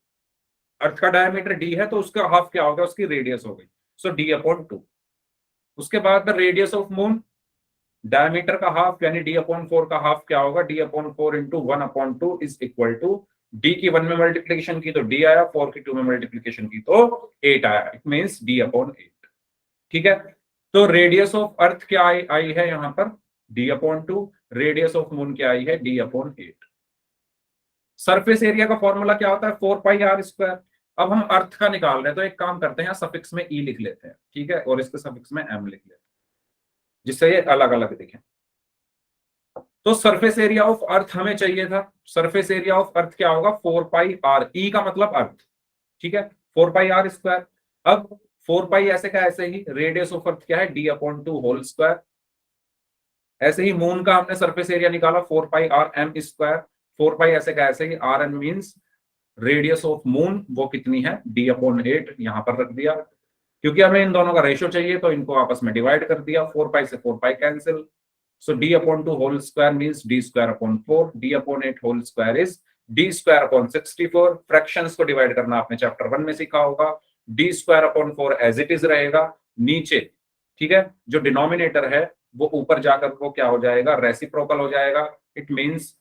Earth का डायमीटर डी है तो उसका हाफ क्या होगा, उसकी रेडियस हो गई, सो d/2। उसके बाद the radius of moon, diameter का हाफ यानी d/4 का हाफ क्या होगा, d/4 into 1/2 is equal to, d की 1 में मल्टीप्लीकेशन की तो d आया, 4 की 2 में मल्टीप्लीकेशन की तो 8 आया, इट मींस d/8। ठीक है, तो रेडियस ऑफ अर्थ क्या आई है यहां पर d/2, रेडियस ऑफ मून क्या आई है d/8। सरफेस एरिया का फॉर्मूला क्या होता है 4πr²। अब हम अर्थ का निकाल रहे हैं, तो एक काम करते हैं, सफिक्स में ई लिख लेते हैं, ठीक है, और इसके सफिक्स में एम लिख लेते हैं, जिससे ये अलग अलग दिखे। तो सरफेस एरिया ऑफ अर्थ हमें चाहिए था, सरफेस एरिया ऑफ अर्थ क्या होगा 4πr, ई का मतलब अर्थ, ठीक है, 4πr²। अब 4π ऐसे का ऐसे ही, रेडियस ऑफ अर्थ क्या है d/2 ऐसे ही मून का हमने सरफेस एरिया निकाला 4πrm², 4π ऐसे का ऐसे ही, rn means radius of moon वो कितनी है d/8, यहां पर रख दिया। क्योंकि हमें इन दोनों का रेशियो चाहिए तो इनको आपस में डिवाइड कर दिया, 4π से 4π cancel, so d/2 means d²/4, d/8 is d²/64। Fractions को डिवाइड करना आपने चैप्टर 1 में सीखा होगा, d²/4 एज इट इज रहेगा नीचे, ठीक है, जो डिनोमिनेटर है वो ऊपर जाकर वो क्या हो जाएगा, रेसिप्रोकल हो जाएगा। इट मींस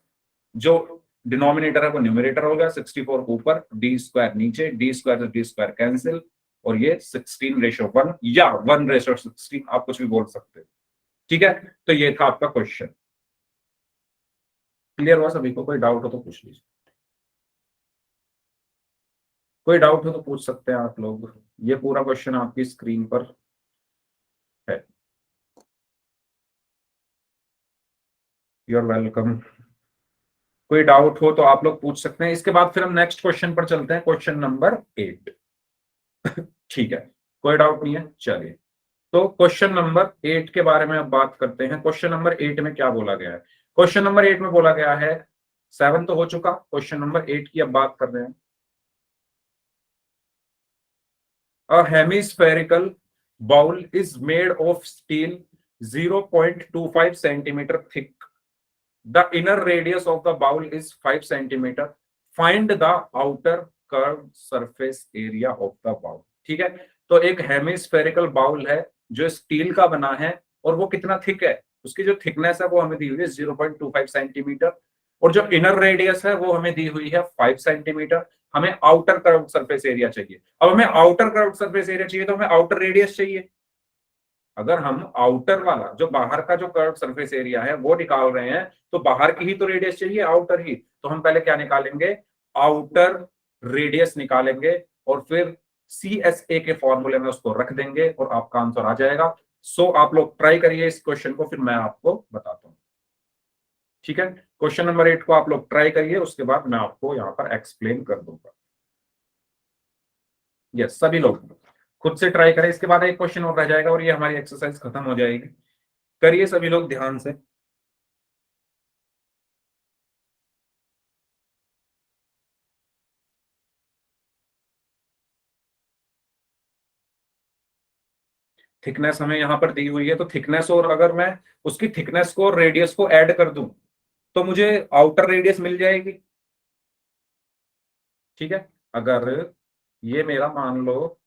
जो डिनोमिनेटर है वो न्यूमरेटर होगा, 64 ऊपर, d² नीचे, d² से d² कैंसिल, और ये 16:1 या 1:16, आप कुछ भी बोल सकते हो। ठीक है, तो ये था आपका क्वेश्चन। क्लियर हुआ सभी को, कोई डाउट हो तो पूछ लीजिए, कोई डाउट हो तो पूछ सकते हैं आप लोग। ये पूरा क्वेश्चन आपकी स्क्रीन पर है। You are welcome. कोई डाउट हो तो आप लोग पूछ सकते हैं। इसके बाद फिर हम नेक्स्ट क्वेश्चन पर चलते हैं, क्वेश्चन नंबर 8। ठीक है, कोई डाउट नहीं है, चलिए। तो क्वेश्चन नंबर 8 के बारे में अब बात करते हैं। क्वेश्चन नंबर 8 में क्या बोला गया है, क्वेश्चन नंबर 8 में बोला गया है, 7 तो हो चुका, क्वेश्चन नंबर 8 की अब बात कर रहे हैं। A hemispherical bowl is made of steel 0.25 centimeter thick. The inner radius of the bowl is 5 centimeter. Find the outer curved surface area of the bowl. ठीक है, तो एक हेमिस्फेरिकल बाउल है जो स्टील का बना है, और वो कितना थिक है, उसकी जो थिकनेस है वो हमें दी हुई है 0.25 सेंटीमीटर, और जो इनर रेडियस है वो हमें दी हुई है 5 सेंटीमीटर। हमें आउटर कर्व्ड सरफेस एरिया चाहिए। अब हमें आउटर कर्व्ड सरफेस एरिया चाहिए तो हमें आउटर रेडियस चाहिए। अगर हम आउटर वाला जो बाहर का जो कर्व सरफेस एरिया है वो निकाल रहे हैं तो बाहर की ही तो रेडियस चाहिए, आउटर ही। तो हम पहले क्या निकालेंगे, आउटर रेडियस निकालेंगे और फिर CSA के फॉर्मूले में उसको रख देंगे और आपका आंसर आ जाएगा। सो आप लोग ट्राई करिए इस क्वेश्चन को, फिर मैं आपको बताता हूं। ठीक है, क्वेश्चन नंबर 8 को आप लोग ट्राई करिए, उसके बाद मैं आपको यहां पर एक्सप्लेन कर दूंगा। यस, सभी लोग खुद से ट्राई करें, इसके बाद एक क्वेश्चन और रह जाएगा और ये हमारी एक्सरसाइज खत्म हो जाएगी। करिए सभी लोग ध्यान से। थिकनेस हमें यहां पर दी हुई है, तो थिकनेस और अगर मैं उसकी थिकनेस को और रेडियस को ऐड कर दूं तो मुझे आउटर रेडियस मिल जाएगी। ठीक है, अगर ये मेरा मान लो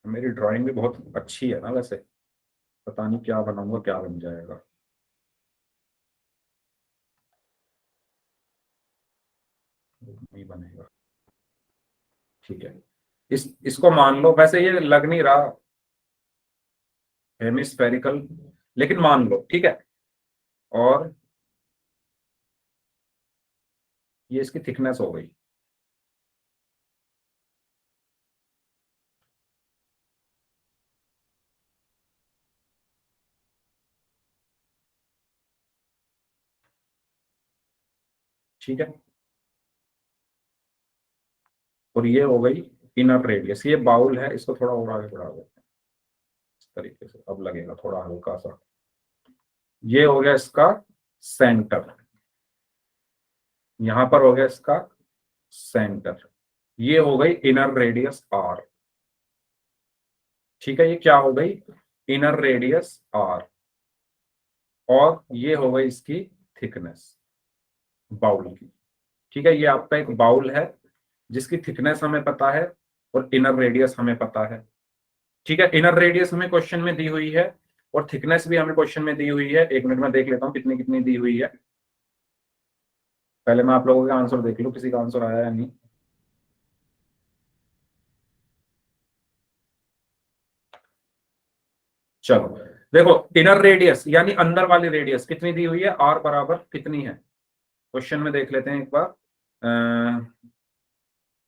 मेरी ड्राइंग भी बहुत अच्छी है ना वैसे, पता नहीं क्या बनाऊंगा क्या बन जाएगा। नहीं बनेगा। ठीक है, इसको मान लो, वैसे ये लग नहीं रहा हेमिस्फेरिकल, लेकिन मान लो ठीक है। और ये इसकी थिकनेस हो गई। ठीक है, और ये हो गई इनर रेडियस। ये बाउल है, इसको थोड़ा और आगे बढ़ा देते हैं इस तरीके से, अब लगेगा थोड़ा हल्का सा। ये हो गया इसका सेंटर, यहां पर हो गया इसका सेंटर। ये हो गई इनर रेडियस R। ठीक है, ये क्या हो गई, इनर रेडियस R। और ये हो गई इसकी थिकनेस बाउल की। ठीक है, ये आपका एक बाउल है जिसकी थिकनेस हमें पता है और इनर रेडियस हमें पता है। ठीक है, इनर रेडियस हमें क्वेश्चन में दी हुई है और थिकनेस भी हमें क्वेश्चन में दी हुई है। एक मिनट में देख लेता हूँ कितनी कितनी दी हुई है। पहले मैं आप लोगों का आंसर देख लूं, किसी का आंसर आया या नहीं। चलो देखो, इनर रेडियस यानी अंदर वाली रेडियस कितनी दी हुई है, R बराबर कितनी है, क्वेश्चन में देख लेते हैं एक बार।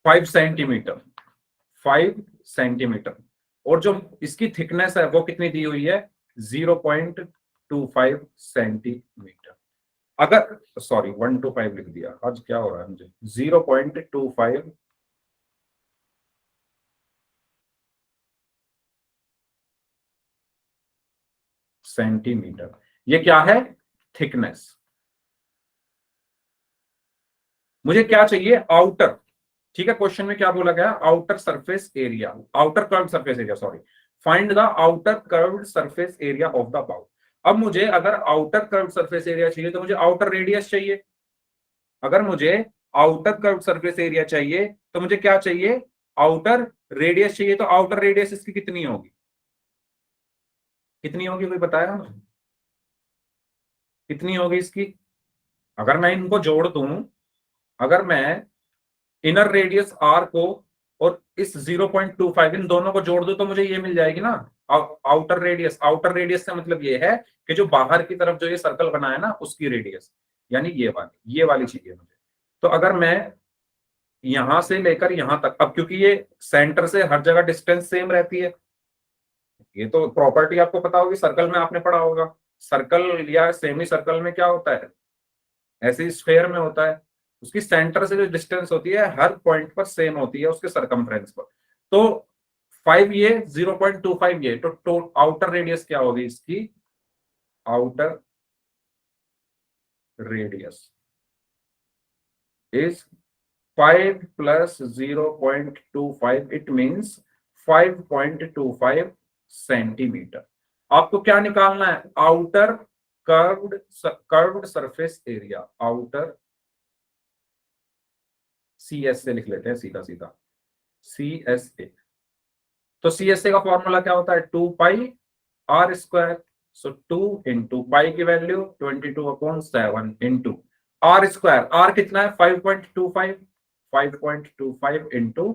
5 सेंटीमीटर, 5 सेंटीमीटर। और जो इसकी थिकनेस है वो कितनी दी हुई है, 0.25 सेंटीमीटर। अगर सॉरी 125 लिख दिया, आज क्या हो रहा है मुझे, 0.25 सेंटीमीटर। ये क्या है, थिकनेस। मुझे क्या चाहिए, आउटर। ठीक है, क्वेश्चन में क्या बोला गया, outer surface area, outer curved surface area, sorry, find the outer curved surface area of the bowl. अब मुझे अगर आउटर कर्व्ड सरफेस एरिया चाहिए तो मुझे आउटर रेडियस चाहिए। अगर मुझे आउटर कर्व्ड सरफेस एरिया चाहिए तो मुझे क्या चाहिए, आउटर रेडियस चाहिए। तो आउटर रेडियस इसकी कितनी होगी, कितनी होगी कोई बताया, कितनी होगी इसकी। अगर मैं इनको जोड़ दूं, अगर मैं इनर रेडियस R को और इस 0.25 इन दोनों को जोड़ दो तो मुझे ये मिल जाएगी ना, आउटर रेडियस। आउटर रेडियस का मतलब ये है कि जो बाहर की तरफ जो ये सर्कल बना है ना उसकी रेडियस, यानी ये वाली चाहिए मुझे। तो अगर मैं यहां से लेकर यहां तक, अब क्योंकि ये सेंटर से हर जगह डिस्टेंस सेम रहती है, ये तो प्रॉपर्टी आपको पता होगी, सर्कल में आपने पढ़ा होगा। सर्कल या सेमी सर्कल में क्या होता है, ऐसे स्फेयर में होता है, उसकी सेंटर से जो डिस्टेंस होती है हर पॉइंट पर सेम होती है उसके सरकमफ्रेंस पर। तो 5 ये, 0.25 ये, तो आउटर रेडियस क्या होगी इसकी, outer radius is 5 plus 0.25, it means 5.25 centimetre. आपको क्या निकालना है, outer curved surface area, outer CS से लिख लेते हैं सीधा सीधा, CSA। तो CSA का फॉर्मूला क्या होता है, 2 pi R square. So 2 into pi की value 22/7 into R square, R कितना है 5.25, 5.25 इंटू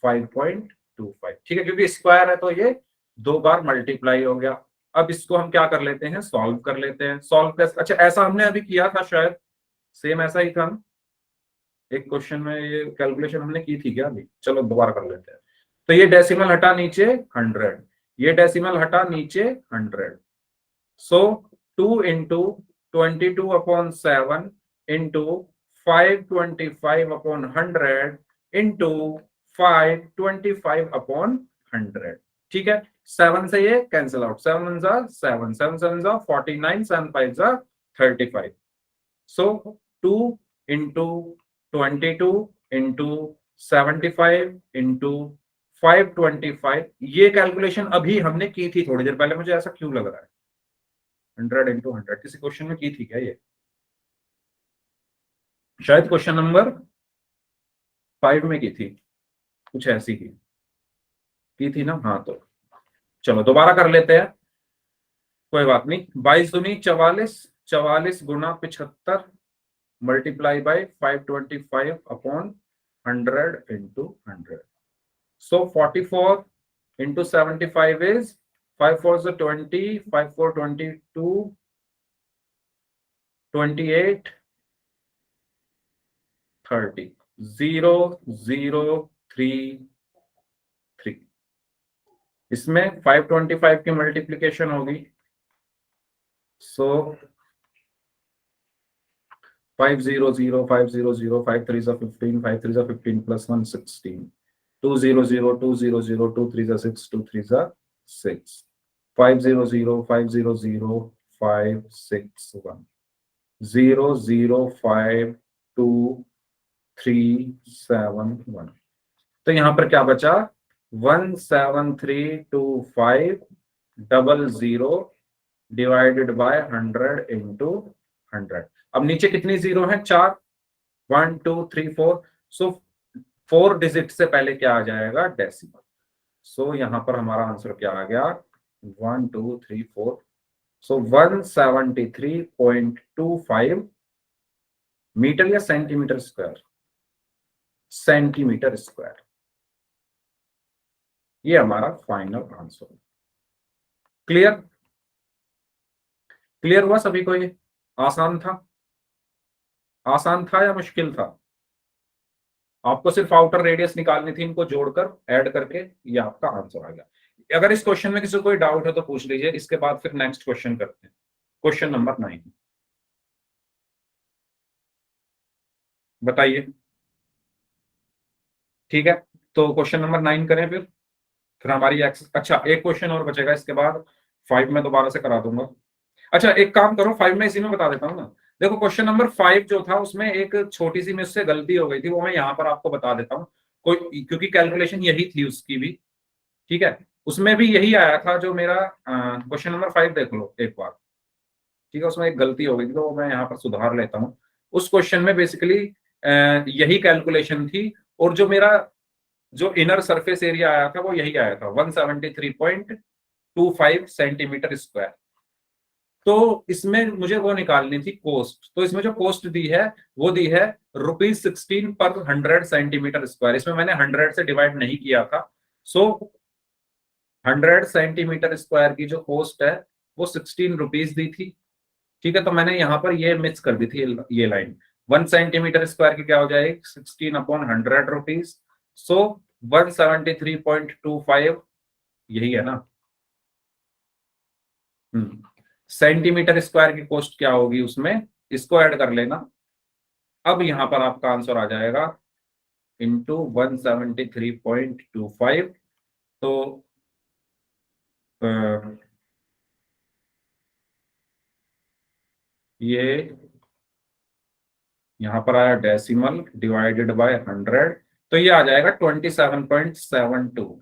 5.25, ठीक है, क्योंकि स्क्वायर है तो ये 2 बार मल्टीप्लाई हो गया। अब इसको हम क्या कर लेते हैं, सॉल्व कर लेते हैं। सॉल्व कैसे, अच्छा ऐसा हमने अभी किया था शायद, सेम ऐसा ही था ना? एक क्वेश्चन में ये कैलकुलेशन हमने की थी क्या अभी? चलो दोबारा कर लेते हैं। तो ये डेसिमल हटा नीचे 100, ये डेसिमल हटा नीचे 100, सो 2 इंटू 22/7 इंटू 525/100 इंटू 525/100, ठीक है। 7 से ये कैंसिल आउट, 7 1 जा 7, 7 7 जा 49, 7 5 जा 35, सो 2 इंटू 22 इंटू 75 इंटू 525, ये कैलकुलेशन अभी हमने की थी थोड़ी देर पहले, मुझे ऐसा क्यों लग रहा है 100 इंटू 100 किसी क्वेश्चन में की थी क्या ये? शायद क्वेश्चन नंबर 5 में की थी, कुछ ऐसी की थी ना? हाँ, तो चलो दोबारा कर लेते हैं, कोई बात नहीं। 22 दूनी 44, 44 गुना 75 multiply by 525/100 into 100, so 44 into 75 is 5 4 20, 5 4 22, 28 30, 0 0 3 3। इसमें 525 की मल्टीप्लीकेशन होगी, सो 500 500 5 3 15, 5 3 15 प्लस 1 16, 200 200 2 3 6 2 3 6, 500 500 5 6 1 0 0 5 2 3 7 1। तो यहां पर क्या बचा 1732500 डिवाइडेड बाय 100 इंटू 100। अब नीचे कितनी जीरो है, 4, 1 2 3 4, सो 4 डिजिट से पहले क्या आ जाएगा, डेसिमल। सो यहां पर हमारा आंसर क्या आ गया 1 2 3 4, सो 173.25 मीटर या सेंटीमीटर स्क्वायर, सेंटीमीटर स्क्वायर, ये हमारा फाइनल आंसर। क्लियर, क्लियर हुआ सभी को? ये आसान था, आसान था या मुश्किल था? आपको सिर्फ आउटर रेडियस निकालनी थी, इनको जोड़कर ऐड करके ये आपका आंसर आ गया। अगर इस क्वेश्चन में किसी को कोई डाउट है तो पूछ लीजिए, इसके बाद फिर नेक्स्ट क्वेश्चन करते हैं, क्वेश्चन नंबर 9 बताइए। ठीक है, तो क्वेश्चन नंबर 9 करें फिर हमारी अच्छा एक क्वेश्चन और बचेगा, इसके बाद 5 में दोबारा से करा दूंगा। अच्छा एक काम करो, 5 में इसी में बता देता हूँ ना। देखो क्वेश्चन नंबर 5 जो था उसमें एक छोटी सी मुझसे गलती हो गई थी, वो मैं यहाँ पर आपको बता देता हूँ, कोई क्योंकि कैलकुलेशन यही थी उसकी भी, ठीक है, उसमें भी यही आया था जो मेरा क्वेश्चन नंबर 5 देख लो एक बार, ठीक है, उसमें एक गलती हो गई थी तो मैं यहाँ पर सुधार लेता हूँ। उस क्वेश्चन में बेसिकली यही कैलकुलेशन थी, और जो मेरा जो इनर सरफेस एरिया आया था वो यही आया था 173.25 सेंटीमीटर स्क्वायर। तो इसमें मुझे वो निकालनी थी कोस्ट, तो इसमें जो कोस्ट दी है वो दी है ₹16 पर 100 सेंटीमीटर स्क्वायर, इसमें मैंने 100 से डिवाइड नहीं किया था, सो 100 सेंटीमीटर स्क्वायर की जो कोस्ट है वो ₹16 दी थी, ठीक है। तो मैंने यहाँ पर ये मिस कर दी थी ये लाइन, 1 सेंटीमीटर स्क्वायर की क्या हो जाएगी 16/100 रुपीज, सो 173.25 यही है ना। सेंटीमीटर स्क्वायर की कॉस्ट क्या होगी उसमें, इसको ऐड कर लेना। अब यहां पर आपका आंसर आ जाएगा इंटू 173.25, तो ये यहां पर आया डेसिमल डिवाइडेड बाय 100, तो ये आ जाएगा 27.72,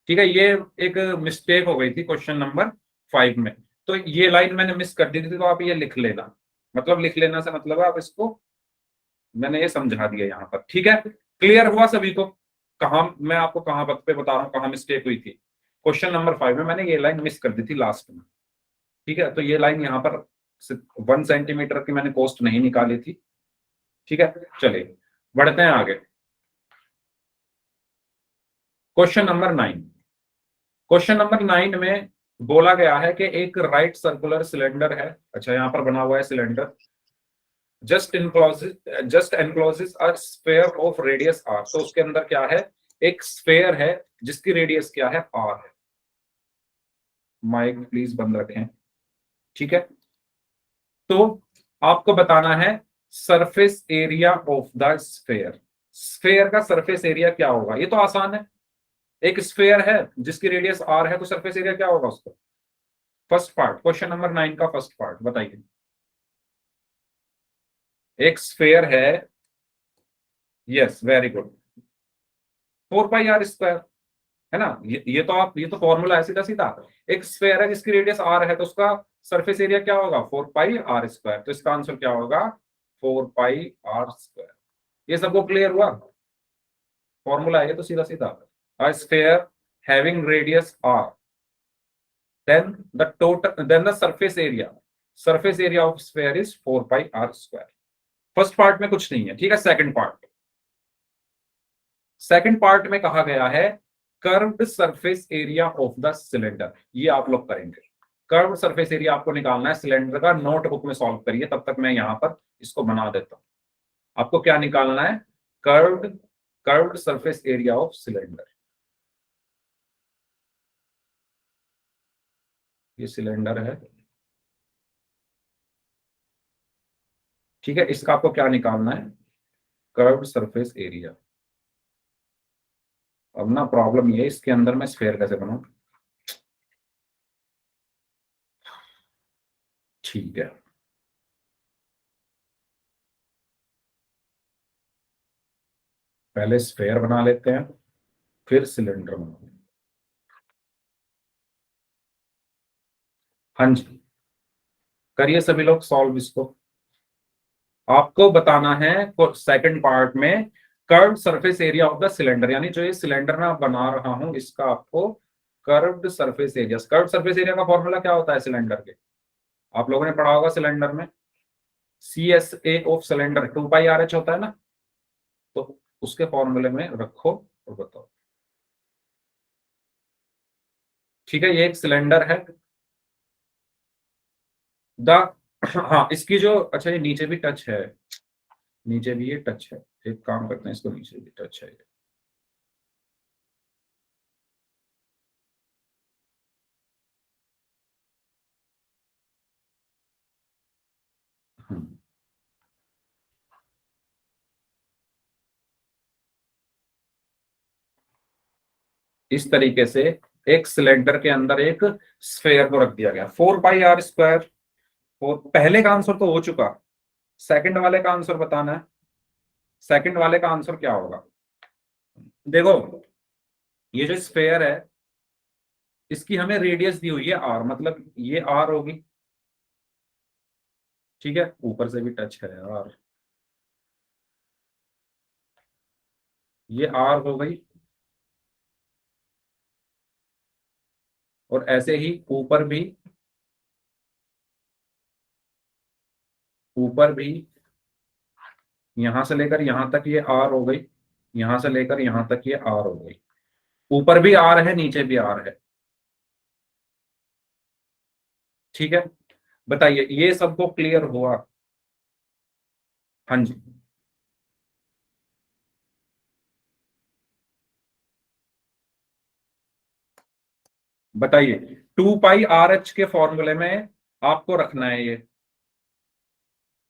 ठीक है। ये एक मिस्टेक हो गई थी क्वेश्चन नंबर 5 में, तो ये लाइन मैंने मिस कर दी थी, तो आप ये लिख लेना, मतलब लिख लेना से मतलब है आप इसको, मैंने ये समझा दिया यहाँ पर, ठीक है। क्लियर हुआ सभी को? कहा मैं आपको कहाँ पे बता रहा हूँ कहाँ मिस्टेक हुई थी, क्वेश्चन नंबर 5 में मैंने ये लाइन मिस कर दी थी लास्ट में, ठीक है। तो ये लाइन यहाँ पर 1 सेंटीमीटर की मैंने कॉस्ट नहीं निकाली थी, ठीक है, चलिए बढ़ते हैं आगे। Question number 9। क्वेश्चन नंबर 9 में बोला गया है कि एक राइट सर्कुलर सिलेंडर है। अच्छा, यहां पर बना हुआ है cylinder, just encloses a sphere of radius R. तो उसके अंदर क्या है, एक स्फीयर है जिसकी रेडियस क्या है, आर है। माइक प्लीज बंद रखें। ठीक है, तो आपको बताना है surface area of the sphere. Sphere का सरफेस एरिया क्या होगा, ये तो आसान है। एक स्फीयर है जिसकी रेडियस आर है, तो सरफेस एरिया क्या होगा उसका। फर्स्ट पार्ट, क्वेश्चन नंबर 9 का फर्स्ट पार्ट बताइए। एक स्फीयर है, yes very good, 4 pi R square, है ना। ये तो फॉर्मूला है सीधा सीधा। एक स्फीयर है जिसकी रेडियस आर है, तो उसका सरफेस एरिया क्या होगा, 4 पाई आर स्क्वायर। तो इसका आंसर क्या होगा, 4 पाई आर स्क्वायर। ये सबको क्लियर हुआ, फॉर्मूला है ये तो सीधा सीधा। A sphere having radius R, then the surface area of sphere is 4 pi R square. First part में कुछ नहीं है, ठीक है। सेकंड पार्ट में कहा गया है curved surface area of the cylinder. ये आप लोग करेंगे, कर्व्ड सरफेस एरिया आपको निकालना है सिलेंडर का। नोटबुक में सॉल्व करिए, तब तक मैं यहां पर इसको बना देता हूं। आपको क्या निकालना है, curved curved surface area of cylinder. ये सिलेंडर है, ठीक है। इसका आपको क्या निकालना है, कर्व्ड सरफेस एरिया। अब ना प्रॉब्लम ये है, इसके अंदर मैं स्फेयर कैसे बनाऊं। ठीक है, पहले स्फेयर बना लेते हैं, फिर सिलेंडर बनाते हैं। हाँ जी, करिए सभी लोग सॉल्व इसको। आपको बताना है सेकंड पार्ट में curved surface area of the cylinder, यानी जो ये सिलेंडर मैं बना रहा हूं इसका आपको curved surface area. Curved surface area का फॉर्मूला क्या होता है सिलेंडर के, आप लोगों ने पढ़ा होगा सिलेंडर में। CSA of cylinder 2 pi R H होता है ना, तो उसके फॉर्मूले में रखो और बताओ। ठीक है, ये एक सिलेंडर है। द हाँ, इसकी जो, अच्छा ये नीचे भी टच है, नीचे भी ये टच है। एक काम करते हैं, इसको नीचे भी टच है। हम्म, इस तरीके से एक सिलेंडर के अंदर एक स्फेयर को रख दिया गया। 4 पाई आर स्क्वायर। और पहले का आंसर तो हो चुका, सेकंड वाले का आंसर बताना है। सेकंड वाले का आंसर क्या होगा, देखो ये जो स्फेयर है इसकी हमें रेडियस दी हुई है आर, मतलब ये आर होगी। ठीक है, ऊपर से भी टच है आर, ये आर हो गई। और ऐसे ही ऊपर भी यहां से लेकर यहां तक ये आर हो गई, यहां से लेकर यहां तक ये आर हो गई। ऊपर भी आर है, नीचे भी आर है। ठीक है, बताइए ये सबको क्लियर हुआ। हाँ जी, बताइए 2 पाई आर एच के फॉर्मूले में आपको रखना है ये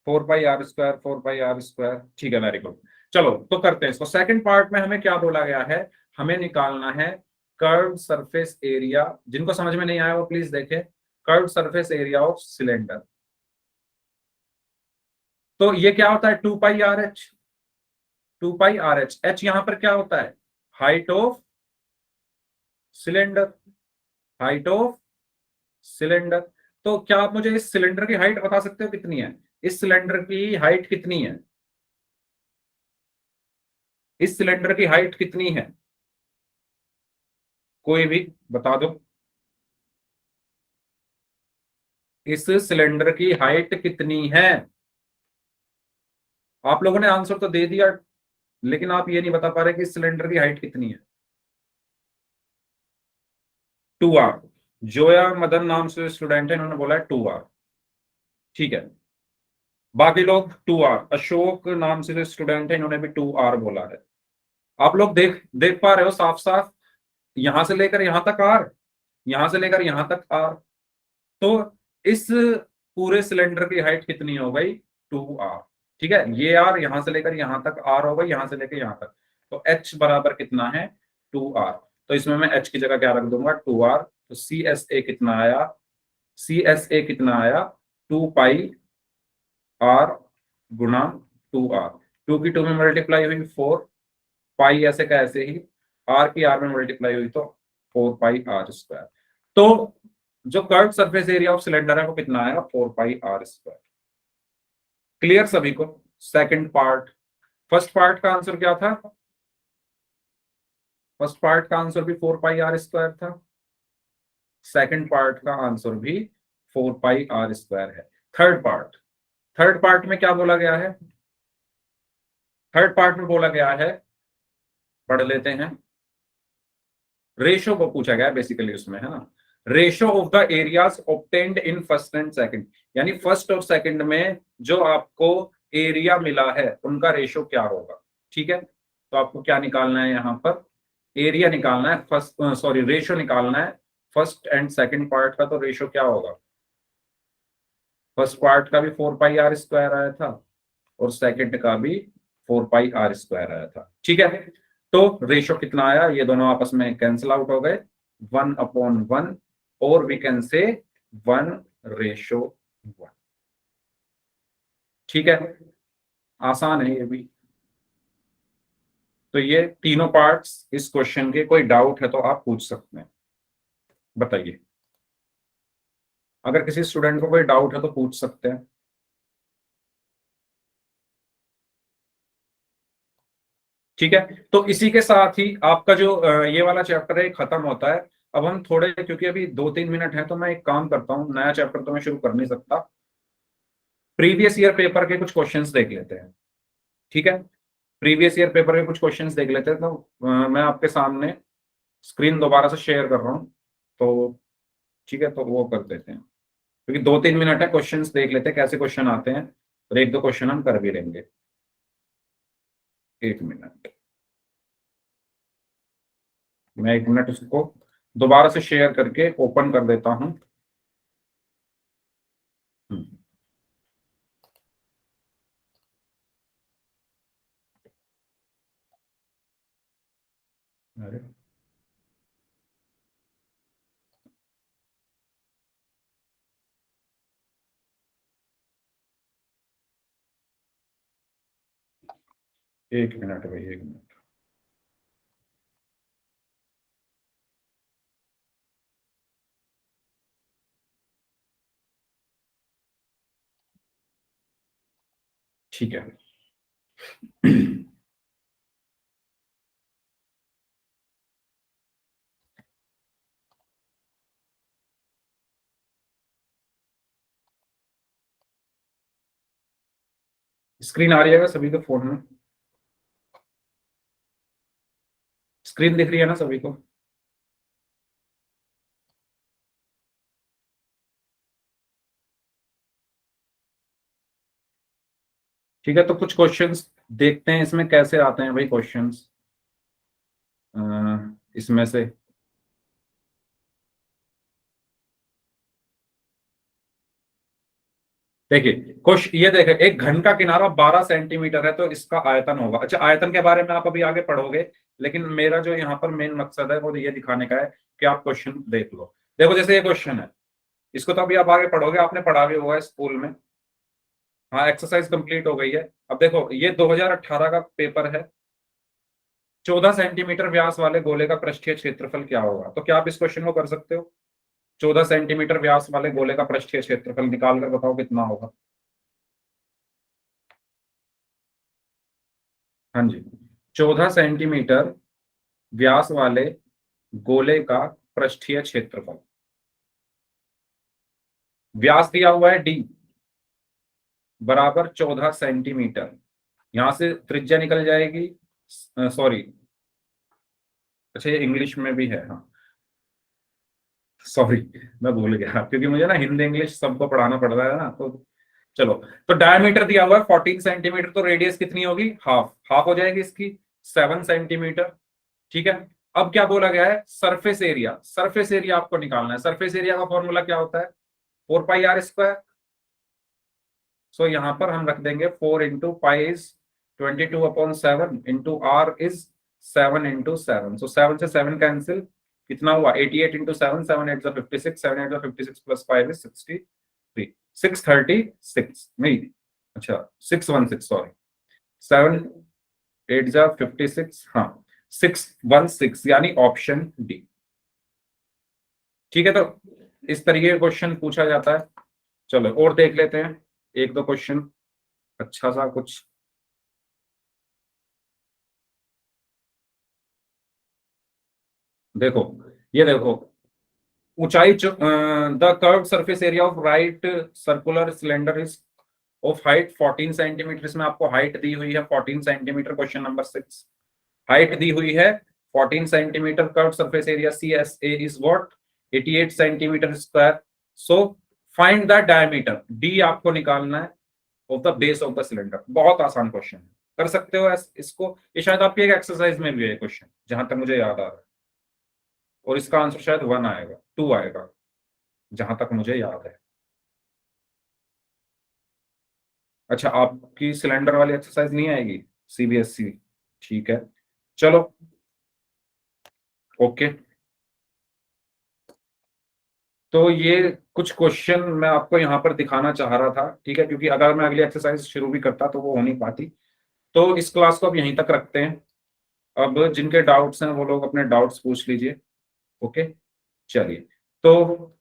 4 pi R square, 4 pi R square. ठीक है, वेरी गुड। चलो तो करते हैं इसको। सेकंड पार्ट में हमें क्या बोला गया है, हमें निकालना है कर्व सरफेस एरिया। जिनको समझ में नहीं आया वो प्लीज देखें, curve surface area of cylinder. तो ये क्या होता है, 2 पाई आर एच। 2 पाई आर एच, एच यहां पर क्या होता है, height of cylinder, height of cylinder. तो क्या आप मुझे इस सिलेंडर की हाइट बता सकते हो कितनी है, इस सिलेंडर की हाइट कितनी है, इस सिलेंडर की हाइट कितनी है, कोई भी बता दो। इस सिलेंडर की हाइट कितनी है, आप लोगों ने आंसर तो दे दिया, लेकिन आप ये नहीं बता पा रहे कि इस सिलेंडर की हाइट कितनी है। 2r। जोया मदन नाम से स्टूडेंट है, इन्होंने बोला है 2r। ठीक है, बाकी लोग 2r। अशोक नाम से जो स्टूडेंट है, इन्होंने भी 2r बोला है। आप लोग देख देख पा रहे हो साफ साफ, यहां से लेकर यहां तक r, यहां से लेकर यहां तक r। तो इस पूरे सिलेंडर की हाइट कितनी हो गई? 2r। ठीक है, ये r यहां से लेकर यहां तक r हो गई, यहां से लेकर यहां तक। तो h बराबर कितना है? 2r। तो इसमें मैं h की जगह क्या रख दूंगा? 2r। तो CSA कितना आया? CSA कितना आया? 2 पाई r गुना 2r। 2 की 2 में मल्टीप्लाई हुई 4, पाई ऐसे का ऐसे ही, r की r में मल्टीप्लाई हुई तो 4 पाई r स्क्वायर। तो जो curve surface area of cylinder है वो कितना आया? 4 पाई r स्क्वायर। क्लियर सभी को? Second part. फर्स्ट पार्ट का आंसर क्या था? फर्स्ट पार्ट का आंसर भी 4 पाई r स्क्वायर था। सेकंड पार्ट का आंसर भी 4 पाई r स्क्वायर है। थर्ड पार्ट, थर्ड पार्ट में क्या बोला गया है? थर्ड पार्ट में बोला गया है, पढ़ लेते हैं। रेशो को पूछा गया बेसिकली उसमें, है ना। Ratio of the areas obtained in first and second, यानी फर्स्ट और सेकंड में जो आपको एरिया मिला है उनका रेशो क्या होगा। ठीक है, तो आपको क्या निकालना है यहाँ पर? एरिया निकालना है, फर्स्ट सॉरी रेशो निकालना है फर्स्ट एंड सेकंड पार्ट का। तो रेशो क्या होगा? फर्स्ट पार्ट का भी 4 पाई r स्क्वायर आया था और सेकंड का भी 4 पाई r स्क्वायर आया था। ठीक है, तो रेशो कितना आया? ये दोनों आपस में कैंसिल आउट हो गए, 1/1, और वी कैन से 1:1। ठीक है, आसान है ये भी। तो ये तीनों पार्ट्स इस क्वेश्चन के, कोई डाउट है तो आप पूछ सकते हैं, बताइए। अगर किसी स्टूडेंट को कोई डाउट है तो पूछ सकते हैं। ठीक है, तो इसी के साथ ही आपका जो ये वाला चैप्टर है खत्म होता है। अब हम थोड़े, क्योंकि अभी 2-3 मिनट है, तो मैं एक काम करता हूँ, नया चैप्टर तो मैं शुरू कर नहीं सकता, प्रीवियस ईयर पेपर के कुछ क्वेश्चंस देख लेते हैं। ठीक है, प्रीवियस ईयर पेपर के कुछ क्वेश्चंस देख लेते हैं। तो मैं आपके सामने स्क्रीन दोबारा से शेयर कर रहा हूँ, तो ठीक है, तो वो कर देते हैं, क्योंकि 2-3 मिनट है, क्वेश्चंस देख लेते हैं कैसे क्वेश्चन आते हैं, और एक दो क्वेश्चन हम कर भी लेंगे। 1 मिनट, मैं 1 मिनट उसको दोबारा से शेयर करके ओपन कर देता हूं। अरे, एक मिनट भाई, 1 मिनट। ठीक है। स्क्रीन आ रही है सभी को फोन में? स्क्रीन दिख रही है ना सभी को? ठीक है, तो कुछ क्वेश्चंस देखते हैं इसमें कैसे आते हैं भाई क्वेश्चंस, इसमें से। देखिए क्वेश्चन ये देखे, एक घन का किनारा 12 सेंटीमीटर है, तो इसका आयतन होगा। अच्छा, आयतन के बारे में आप अभी आगे पढ़ोगे, लेकिन मेरा जो यहाँ पर मेन मकसद है वो ये दिखाने का है कि आप क्वेश्चन देख लो। देखो जैसे ये क्वेश्चन है, इसको तो अभी आप आगे पढ़ोगे, आपने पढ़ा भी हुआ है स्कूल में। हाँ, एक्सरसाइज कंप्लीट हो गई है। अब देखो, ये 2018 का पेपर है। 14 सेंटीमीटर व्यास वाले गोले का पृष्ठीय क्षेत्रफल क्या होगा? तो क्या आप इस क्वेश्चन को कर सकते हो? 14 सेंटीमीटर व्यास वाले गोले का पृष्ठीय क्षेत्रफल निकाल कर बताओ कितना होगा। हाँ जी, 14 सेंटीमीटर व्यास वाले गोले का पृष्ठीय क्षेत्रफल, व्यास दिया हुआ है d बराबर 14 सेंटीमीटर, यहां से त्रिज्या निकल जाएगी, सॉरी, अच्छा ये इंग्लिश में भी है, हाँ सॉरी, मैं भूल गया क्योंकि मुझे ना हिंदी इंग्लिश सबको पढ़ाना पड़ रहा है ना, तो चलो। तो डायमीटर दिया हुआ है 14 सेंटीमीटर, तो रेडियस कितनी होगी, हाफ, हाफ हो जाएगी इसकी 7 सेंटीमीटर। ठीक है, अब क्या बोला गया है, सरफेस एरिया, सरफेस एरिया आपको निकालना है। सरफेस एरिया का फॉर्मूला क्या होता है, 4 पाई r स्क्वायर। सो यहां पर हम रख देंगे 4 into pi is 22/7 into r is 7 into 7, सो 7 से 7 कैंसिल, कितना हुआ 88 इंटू 7, 7 8 56, 7 8 56 प्लस 5 इज 63, 636 नहीं, अच्छा 616, सॉरी, 7 8 56, हाँ 616, यानी ऑप्शन डी। ठीक है, तो इस तरीके का क्वेश्चन पूछा जाता है। चलो और देख लेते हैं एक दो क्वेश्चन, अच्छा सा कुछ। देखो, ये देखो, ऊंचाई, the curve surface area of right circular cylinder is of height 14 centimetre. इसमें आपको हाइट दी हुई है 14 सेंटीमीटर, क्वेश्चन नंबर 6। हाइट दी हुई है 14 centimetre, curve surface area CSA is what 88 centimetre square. So find the diameter, D आपको निकालना है, of the base of the cylinder. बहुत आसान क्वेश्चन है, कर सकते हो इसको, ये शायद आपकी एक एक्सरसाइज में भी है क्वेश्चन, जहां तक मुझे याद आ रहा है, और इसका आंसर शायद 1 आएगा, 2 आएगा, जहां तक मुझे याद है। अच्छा, आपकी सिलेंडर वाली एक्सरसाइज नहीं आएगी, CBSE, ठीक है, चलो ओके। तो ये कुछ क्वेश्चन मैं आपको यहाँ पर दिखाना चाह रहा था, ठीक है, क्योंकि अगर मैं अगली एक्सरसाइज शुरू भी करता तो वो हो नहीं पाती। तो इस क्लास को अब यहीं तक रखते हैं। अब जिनके डाउट्स हैं वो लोग अपने डाउट्स पूछ लीजिए। ओके, चलिए। तो